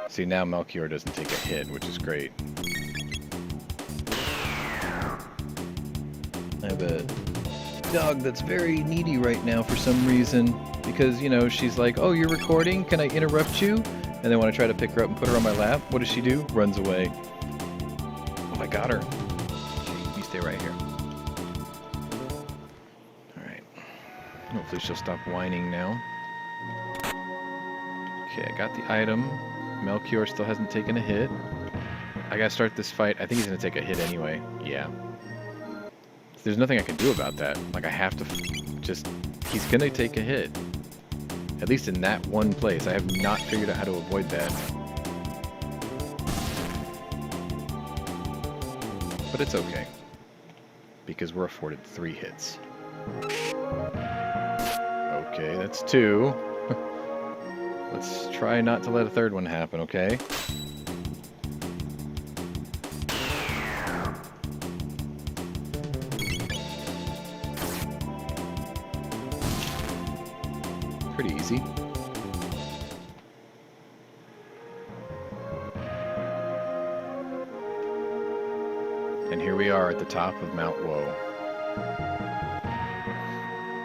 See, now Melchior doesn't take a hit, which is great. I have a dog that's very needy right now for some reason. Because, you know, she's like, oh, you're recording? Can I interrupt you? And then when I try to pick her up and put her on my lap, what does she do? Runs away. Oh, I got her. You stay right here. Alright. Hopefully she'll stop whining now. Okay, I got the item. Melchior still hasn't taken a hit. I gotta start this fight. I think he's gonna take a hit anyway. Yeah. There's nothing I can do about that. Like, I have to just... He's gonna take a hit. At least in that one place. I have not figured out how to avoid that. But it's okay. Because we're afforded 3 hits. Okay, that's 2. Let's try not to let a third one happen, okay? Pretty easy. And here we are at the top of Mount Woe.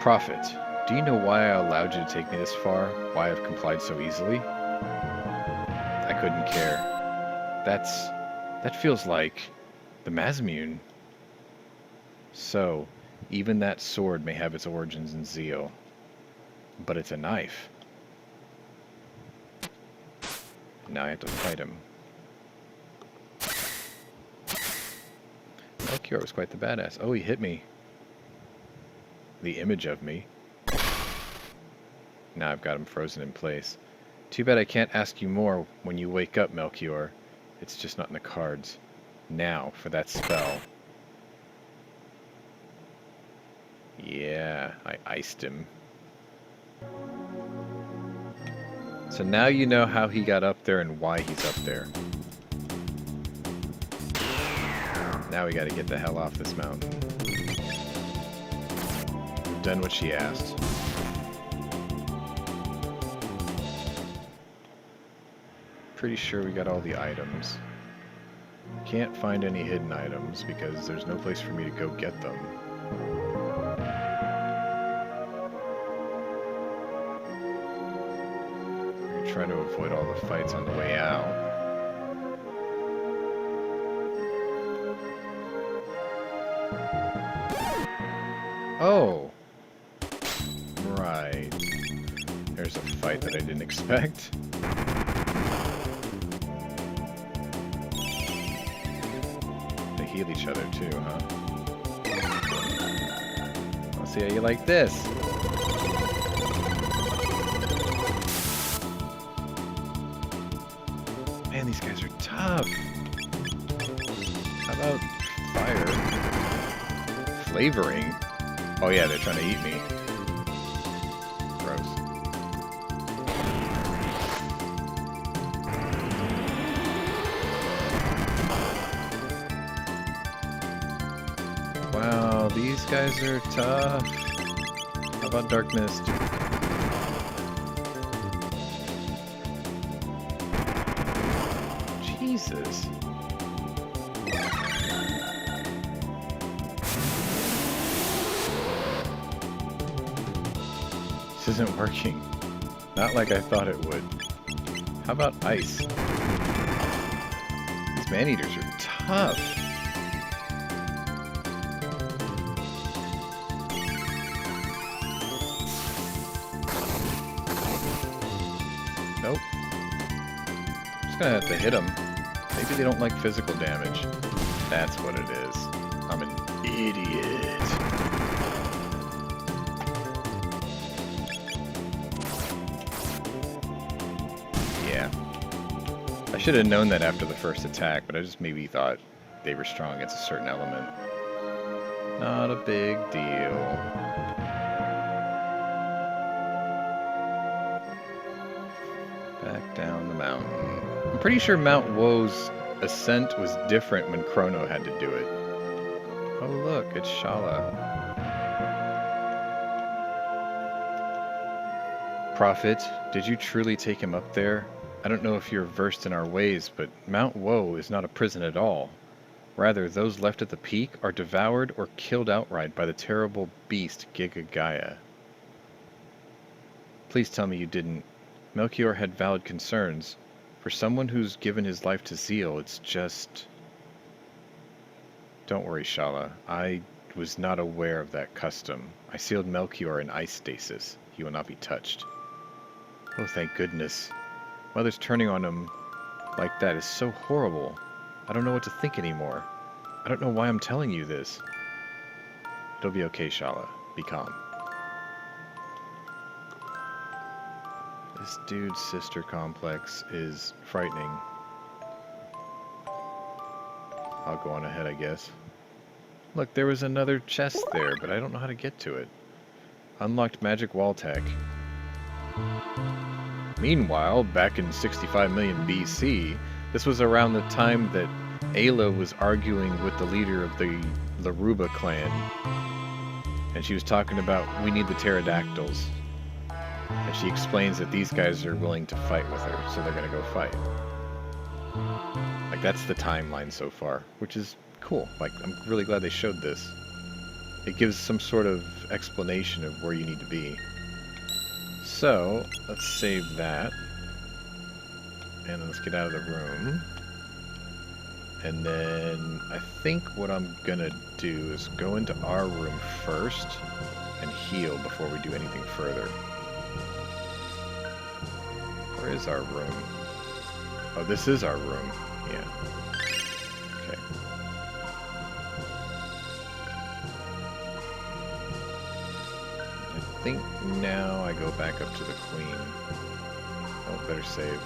Prophet, do you know why I allowed you to take me this far? Why I've complied so easily? I couldn't care. That feels like the Mazmune. So, even that sword may have its origins in zeal. But it's a knife. Now I have to fight him. Melchior was quite the badass. Oh, he hit me. The image of me. Now I've got him frozen in place. Too bad I can't ask you more when you wake up, Melchior. It's just not in the cards. Now, for that spell. Yeah, I iced him. So now you know how he got up there and why he's up there. Now we gotta get the hell off this mountain. We've done what she asked. Pretty sure we got all the items. Can't find any hidden items because there's no place for me to go get them. Try to avoid all the fights on the way out. Oh! Right. There's a fight that I didn't expect. They heal each other too, huh? Let's see how you like this. Man, these guys are tough. How about fire? Flavoring? Oh yeah, they're trying to eat me. Gross. Wow, these guys are tough. How about Dark Mist? Jesus. This isn't working. Not like I thought it would. How about ice? These man-eaters are tough. Nope. Just gonna have to hit them. Maybe they don't like physical damage. That's what it is. I'm an idiot. Yeah. I should have known that after the first attack, but I just maybe thought they were strong against a certain element. Not a big deal. Back down the mountain. I'm pretty sure Mount Woe's ascent was different when Chrono had to do it. Oh look, it's Shala. Prophet, did you truly take him up there? I don't know if you're versed in our ways, but Mount Woe is not a prison at all. Rather, those left at the peak are devoured or killed outright by the terrible beast Giga Gaia. Please tell me you didn't. Melchior had valid concerns. For someone who's given his life to zeal, it's just... Don't worry, Shala. I was not aware of that custom. I sealed Melchior in ice stasis. He will not be touched. Oh, thank goodness. Mother's turning on him like that is so horrible. I don't know what to think anymore. I don't know why I'm telling you this. It'll be okay, Shala. Be calm. This dude's sister complex is frightening. I'll go on ahead, I guess. Look, there was another chest there, but I don't know how to get to it. Unlocked magic wall tech. Meanwhile, back in 65 million BC, this was around the time that Ayla was arguing with the leader of the Laruba clan. And she was talking about, we need the pterodactyls. And she explains that these guys are willing to fight with her, so they're gonna go fight. Like, that's the timeline so far, which is cool. Like, I'm really glad they showed this. It gives some sort of explanation of where you need to be. So, let's save that. And let's get out of the room. And then, I think what I'm gonna do is go into our room first and heal before we do anything further. Where is our room? Oh, this is our room. Yeah. Okay. I think now I go back up to the queen. Oh, better save.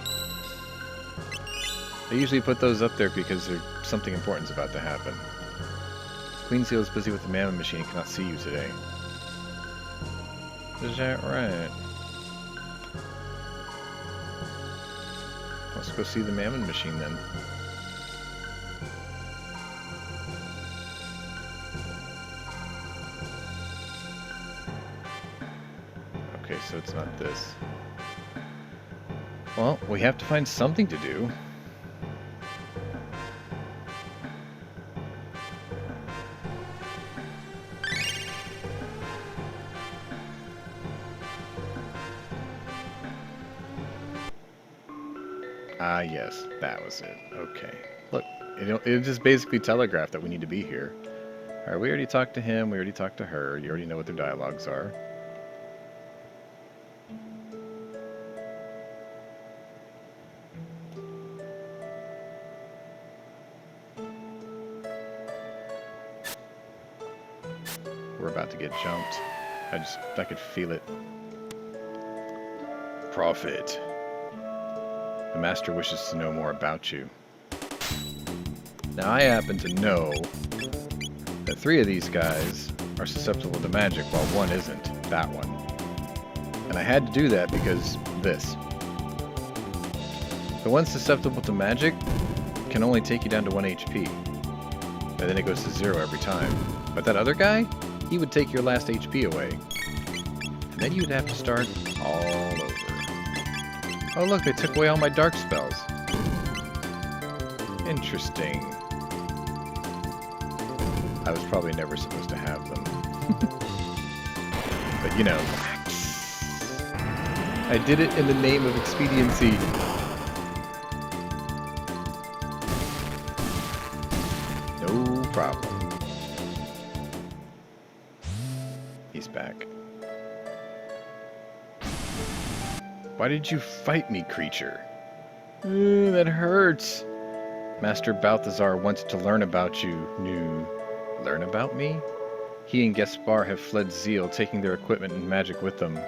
I usually put those up there because there's something important's about to happen. Queen Seal is busy with the Mammon machine and cannot see you today. Is that right? Let's go see the Mammon machine then. Okay, so it's not this. Well, we have to find something to do. Ah, yes, that was it. Okay. Look, it just basically telegraphed that we need to be here. Alright, we already talked to him, we already talked to her, you already know what their dialogues are. We're about to get jumped. I could feel it. Prophet. The Master wishes to know more about you. Now I happen to know that 3 of these guys are susceptible to magic while 1 isn't. That one. And I had to do that because this. The one susceptible to magic can only take you down to 1 HP. And then it goes to 0 every time. But that other guy, he would take your last HP away. And then you'd have to start all over. Oh look, they took away all my dark spells. Interesting. I was probably never supposed to have them. But you know. I did it in the name of expediency. No problem. He's back. Why did you fight me, creature? That hurts. Master Balthazar wanted to learn about you. Learn about me? He and Gaspar have fled Zeal, taking their equipment and magic with them.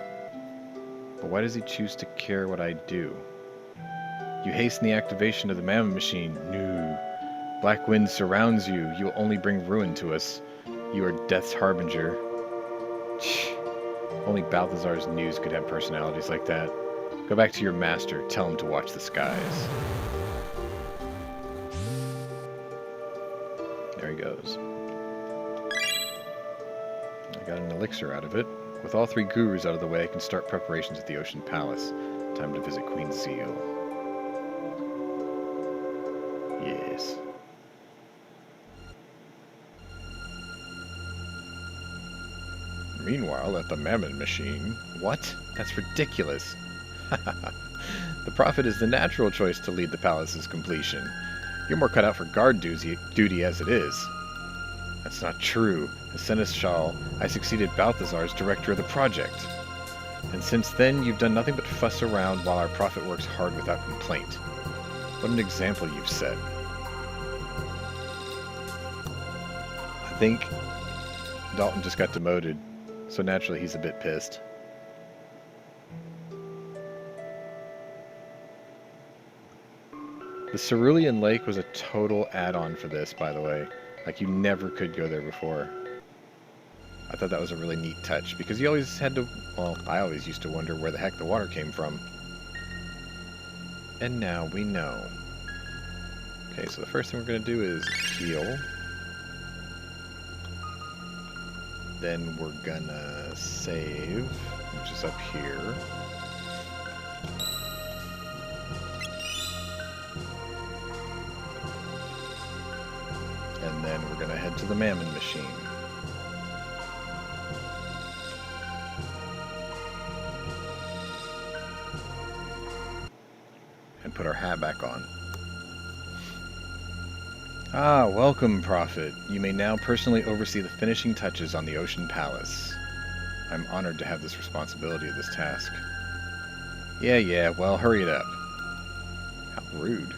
But why does he choose to care what I do? You hasten the activation of the Mammon Machine. Black wind surrounds you. You will only bring ruin to us. You are Death's harbinger. Only Balthazar's news could have personalities like that. Go back to your master. Tell him to watch the skies. There he goes. I got an elixir out of it. With all 3 gurus out of the way, I can start preparations at the Ocean Palace. Time to visit Queen Zeal. Yes. Meanwhile, at the Mammon Machine... What? That's ridiculous. The Prophet is the natural choice to lead the palace's completion. You're more cut out for guard duty as it is. That's not true. As Seneschal, I succeeded Balthazar as director of the project. And since then, you've done nothing but fuss around while our Prophet works hard without complaint. What an example you've set. I think Dalton just got demoted, so naturally he's a bit pissed. The Cerulean Lake was a total add-on for this, by the way. Like, you never could go there before. I thought that was a really neat touch, because you always had to... Well, I always used to wonder where the heck the water came from. And now we know. Okay, so the first thing we're going to do is heal. Then we're gonna save, which is up here. And then we're gonna head to the Mammon Machine. And put our hat back on. Ah, welcome, Prophet. You may now personally oversee the finishing touches on the Ocean Palace. I'm honored to have this responsibility of this task. Yeah, well, hurry it up. How rude.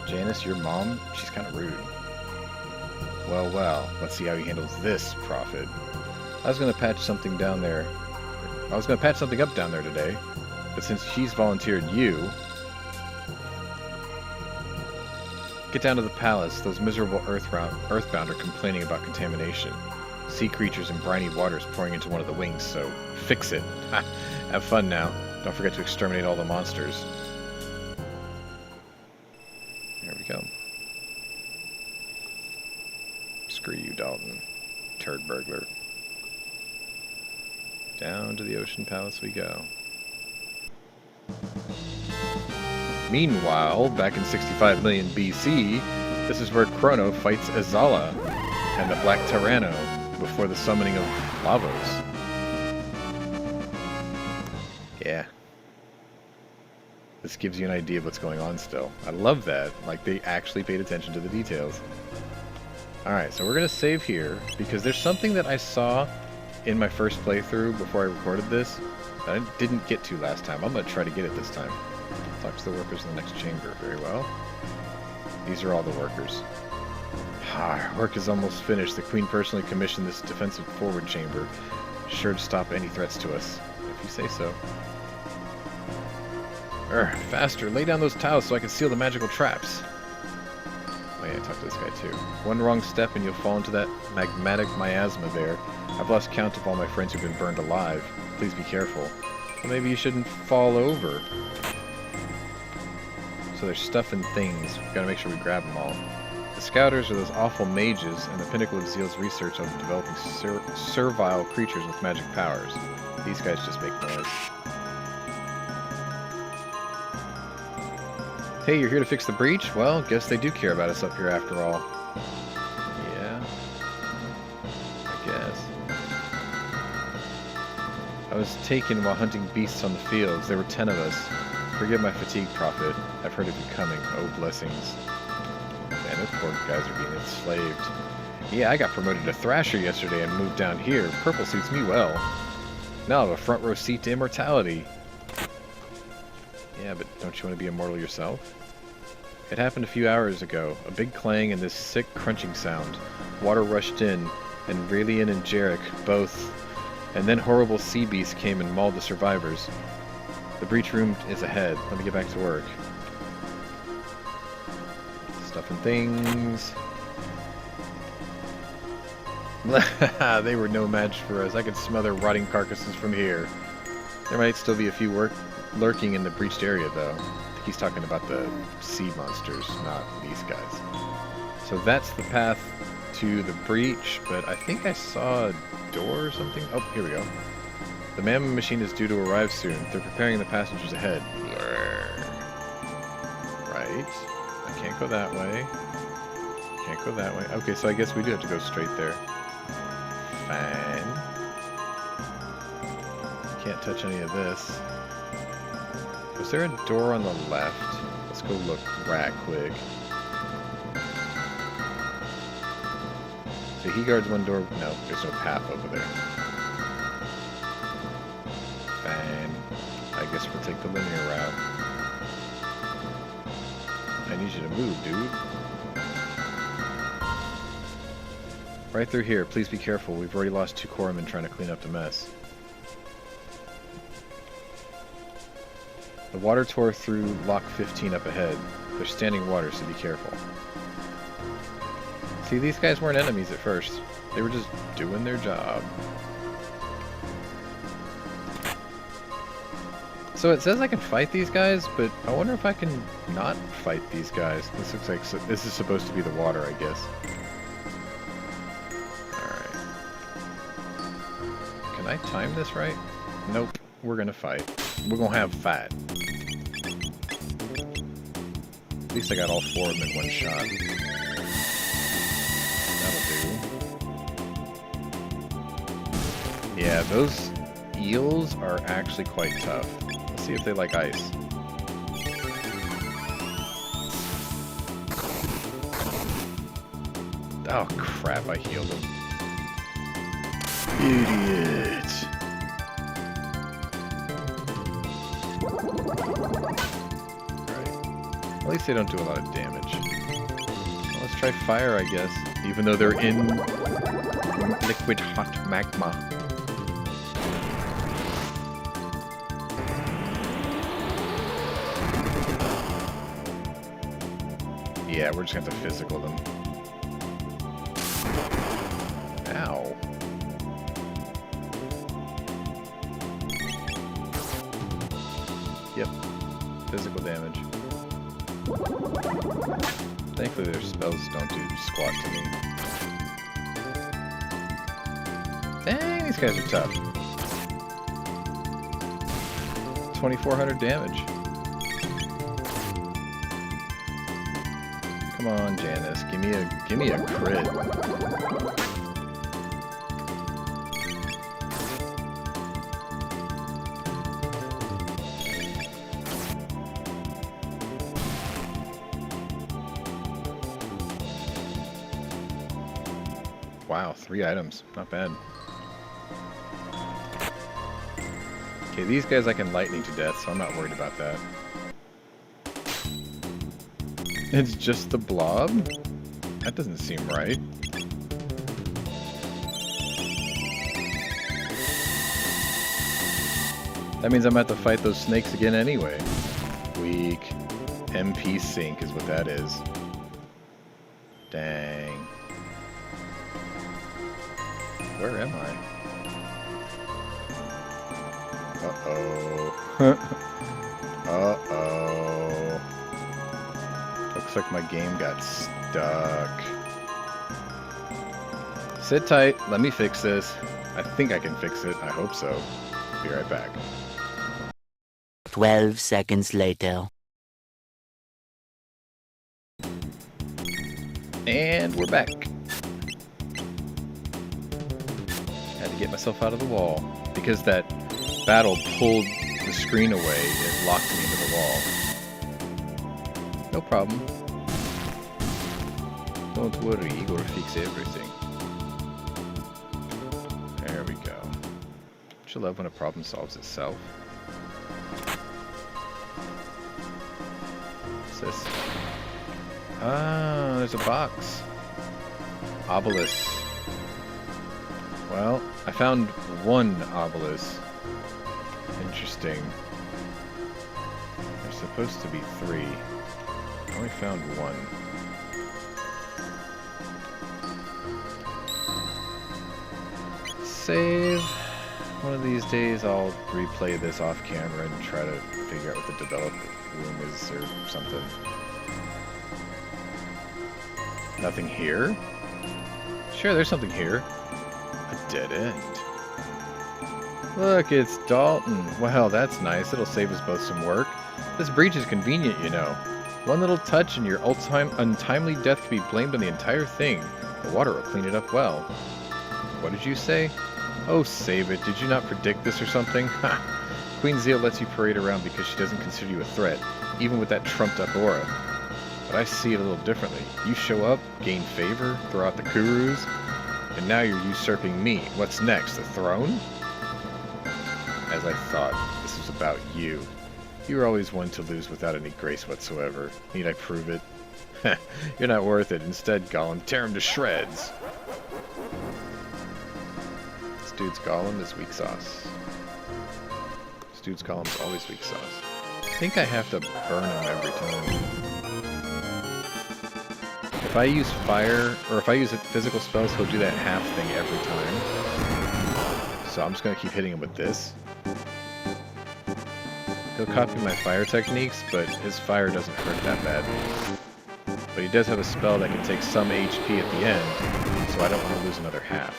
Janice, your mom? She's kind of rude. Well, let's see how he handles this, Prophet. I was going to patch something up down there today, but since she's volunteered you... Get down to the palace. Those miserable earthbound are complaining about contamination. Sea creatures and briny waters pouring into one of the wings, so fix it. Ha! Have fun now. Don't forget to exterminate all the monsters. There we go. Screw you, Dalton. Turd burglar. Down to the Ocean Palace we go. Meanwhile, back in 65 million BC, this is where Chrono fights Azala and the Black Tyranno before the summoning of Lavos. Yeah. This gives you an idea of what's going on still. I love that. Like, they actually paid attention to the details. Alright, so we're going to save here, because there's something that I saw in my first playthrough before I recorded this that I didn't get to last time. I'm going to try to get it this time. Talk to the workers in the next chamber. Very well. These are all the workers. Our work is almost finished. The Queen personally commissioned this defensive forward chamber. Sure to stop any threats to us. If you say so. Faster! Lay down those tiles so I can seal the magical traps. Oh yeah, talk to this guy too. One wrong step and you'll fall into that magmatic miasma there. I've lost count of all my friends who've been burned alive. Please be careful. Well, maybe you shouldn't fall over. So there's stuff and things. We've got to make sure we grab them all. The Scouters are those awful mages, and the pinnacle of Zeal's research on developing servile creatures with magic powers. These guys just make noise. Hey, you're here to fix the breach? Well, guess they do care about us up here after all. Yeah. I guess. I was taken while hunting beasts on the fields. There were 10 of us. Forgive my fatigue, Prophet. I've heard of you coming. Oh, blessings. Man, those poor guys are being enslaved. Yeah, I got promoted to Thrasher yesterday and moved down here. Purple suits me well. Now I have a front row seat to immortality. Yeah, but don't you want to be immortal yourself? It happened a few hours ago. A big clang and this sick crunching sound. Water rushed in, and Raelian and Jarek both. And then horrible sea beasts came and mauled the survivors. The breach room is ahead. Let me get back to work. Stuff and things. They were no match for us. I could smell their rotting carcasses from here. There might still be a few lurking in the breached area, though. I think he's talking about the sea monsters, not these guys. So that's the path to the breach, but I think I saw a door or something. Oh, here we go. The Mammoth machine is due to arrive soon. They're preparing the passengers ahead. Right. I can't go that way. Can't go that way. Okay, so I guess we do have to go straight there. Fine. Can't touch any of this. Was there a door on the left? Let's go look right quick. So he guards one door. No, there's no path over there. Fine. I guess we'll take the linear route. I need you to move, dude. Right through here. Please be careful. We've already lost 2 corpsmen trying to clean up the mess. The water tore through lock 15 up ahead. There's standing water, so be careful. See, these guys weren't enemies at first. They were just doing their job. So it says I can fight these guys, but I wonder if I can not fight these guys. This looks like this is supposed to be the water, I guess. Alright. Can I time this right? Nope. We're gonna fight. We're gonna have a fight. At least I got all 4 of them in one shot. That'll do. Yeah, those eels are actually quite tough. Let's see if they like ice. Oh crap, I healed him. Idiot! Alright. At least they don't do a lot of damage. Well, let's try fire, I guess. Even though they're in liquid hot magma. Yeah, we're just gonna have to physical them. Ow. Yep. Physical damage. Thankfully their spells don't do squat to me. Dang, these guys are tough. 2,400 damage. Come on, Janice, give me a crit. Wow, 3 items, not bad. Okay, these guys I can lightning to death, so I'm not worried about that. It's just the blob? That doesn't seem right. That means I'm gonna have to fight those snakes again anyway. Weak. MP sync is what that is. Dang. Where am I? Uh-oh. Uh-oh. Looks like my game got stuck. Sit tight. Let me fix this. I think I can fix it. I hope so. Be right back. 12 seconds later. And we're back. Had to get myself out of the wall because that battle pulled the screen away. It locked me into the wall. No problem. Don't worry, Igor fix everything. There we go. Don't you love when a problem solves itself? What's this? Ah, there's a box. Obelisk. Well, I found one obelisk. Interesting. There's supposed to be 3. I only found 1. Save. One of these days I'll replay this off camera and try to figure out what the development room is or something. Nothing here? Sure, there's something here. A dead end. Look, it's Dalton. Wow, that's nice. It'll save us both some work. This breach is convenient, you know. One little touch and your untimely death can be blamed on the entire thing. The water will clean it up well. What did you say? Oh, save it. Did you not predict this or something? Ha! Queen Zeal lets you parade around because she doesn't consider you a threat, even with that trumped-up aura. But I see it a little differently. You show up, gain favor, throw out the Kurus, and now you're usurping me. What's next, the throne? As I thought, this was about you. You were always one to lose without any grace whatsoever. Need I prove it? You're not worth it. Instead, Gollum, tear him to shreds. This dude's Gollum is weak sauce. This dude's Gollum is always weak sauce. I think I have to burn him every time. If I use fire, or if I use physical spells, he'll do that half thing every time. So I'm just going to keep hitting him with this. He'll copy my fire techniques, but his fire doesn't hurt that bad. But he does have a spell that can take some HP at the end, so I don't want to lose another half.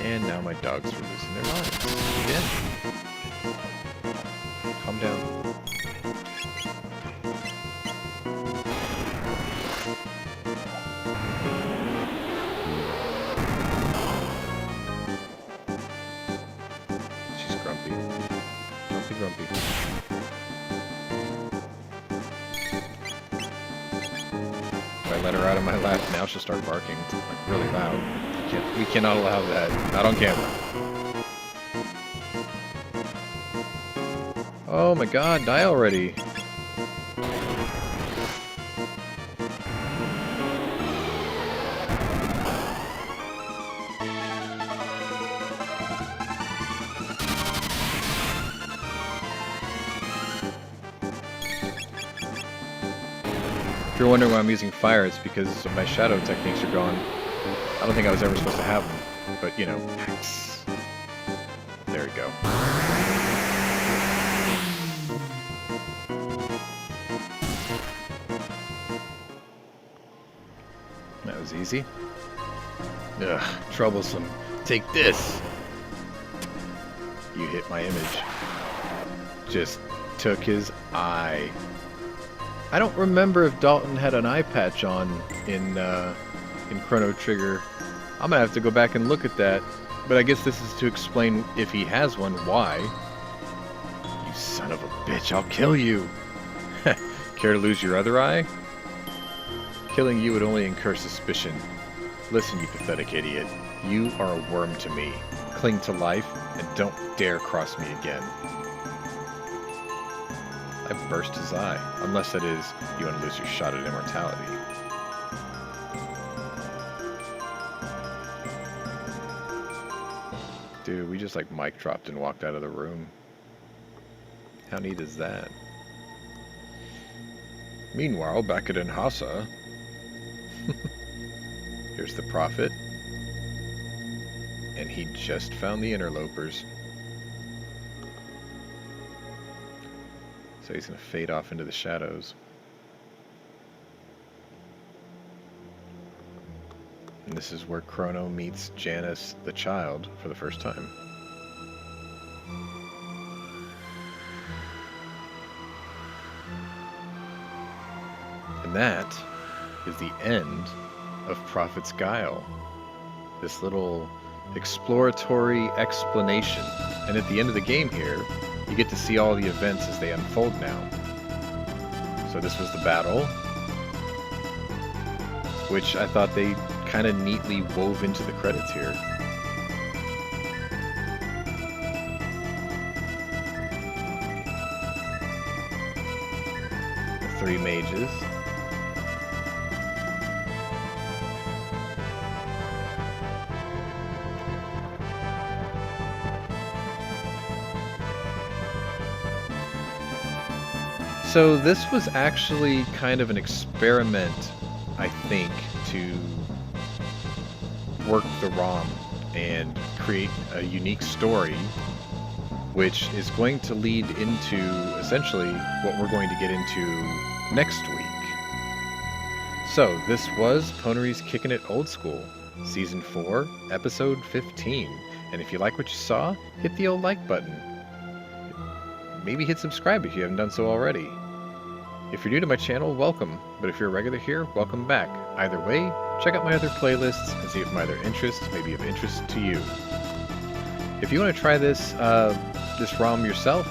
And now my dogs are losing their lives. Again. Calm down. She's grumpy. Don't be grumpy. If I let her out of my lap, now she'll start barking, like really loud. We cannot allow that. Not on camera. Oh my god, die already. If you're wondering why I'm using fire, it's because my shadow techniques are gone. I don't think I was ever supposed to have them, but you know, hex. There we go. That was easy. Ugh, troublesome. Take this! You hit my image. Just took his eye. I don't remember if Dalton had an eye patch on in Chrono Trigger. I'm gonna have to go back and look at that. But I guess this is to explain, if he has one, why. You son of a bitch, I'll kill you! Care to lose your other eye? Killing you would only incur suspicion. Listen, you pathetic idiot. You are a worm to me. Cling to life, and don't dare cross me again. I burst his eye. Unless that is, you want to lose your shot at immortality. Dude, we just like mic dropped and walked out of the room. How neat is that? Meanwhile, back at Inhasa, here's the prophet. And he just found the interlopers. So he's going to fade off into the shadows. And this is where Chrono meets Janus, the child, for the first time. And that is the end of Prophet's Guile. This little exploratory explanation. And at the end of the game here, you get to see all the events as they unfold now. So this was the battle, which I thought they kind of neatly wove into the credits here. The three mages. So this was actually kind of an experiment, I think, to work the ROM and create a unique story, which is going to lead into essentially what we're going to get into next week. So this was Pwnery's Kickin' It Old School, Season 4, Episode 15. And if you like what you saw, hit the old like button. Maybe hit subscribe if you haven't done so already. If you're new to my channel, welcome, but if you're a regular here, welcome back. Either way, check out my other playlists and see if my other interests may be of interest to you. If you want to try this ROM yourself,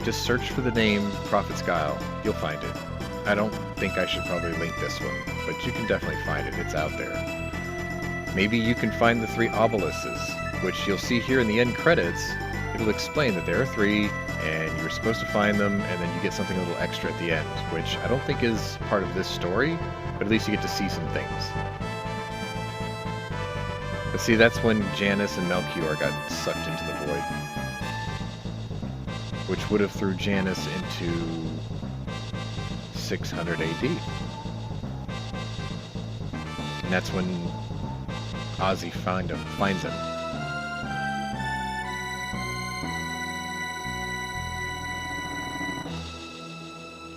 just search for the name Prophet's Guile. You'll find it. I don't think I should probably link this one, but you can definitely find it. It's out there. Maybe you can find the three obelisks, which you'll see here in the end credits. It'll explain that there are three, and you're supposed to find them, and then you get something a little extra at the end, which I don't think is part of this story, but at least you get to see some things. But see, that's when Janus and Melchior got sucked into the void, which would have threw Janus into 600 AD. And that's when Ozzy finds him.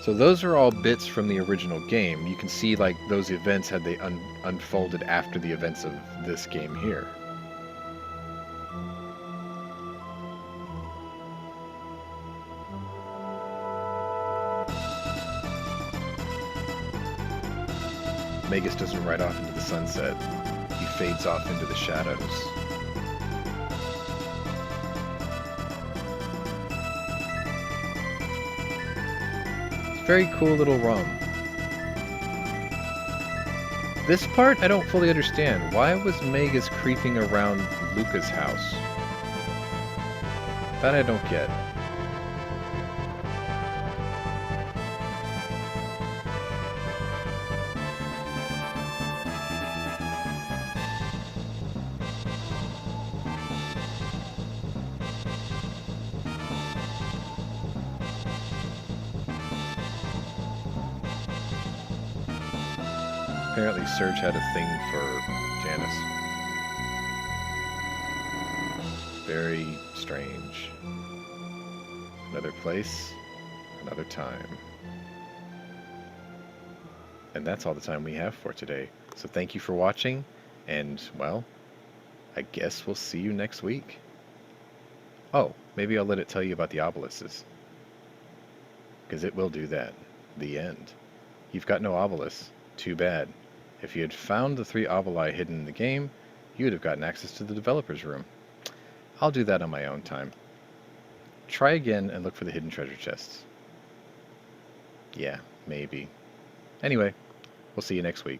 So those are all bits from the original game. You can see like those events had they unfolded after the events of this game here. Magus doesn't ride off into the sunset. He fades off into the shadows. Very cool little ROM. This part I don't fully understand. Why was Magus creeping around Luca's house? That I don't get. Apparently Serge had a thing for Janus. Very strange. Another place, another time. And that's all the time we have for today. So thank you for watching, and, well, I guess we'll see you next week. Oh, maybe I'll let it tell you about the obelisks. Because it will do that. The end. You've got no obelisks. Too bad. If you had found the three obeli hidden in the game, you would have gotten access to the developer's room. I'll do that on my own time. Try again and look for the hidden treasure chests. Yeah, maybe. Anyway, we'll see you next week.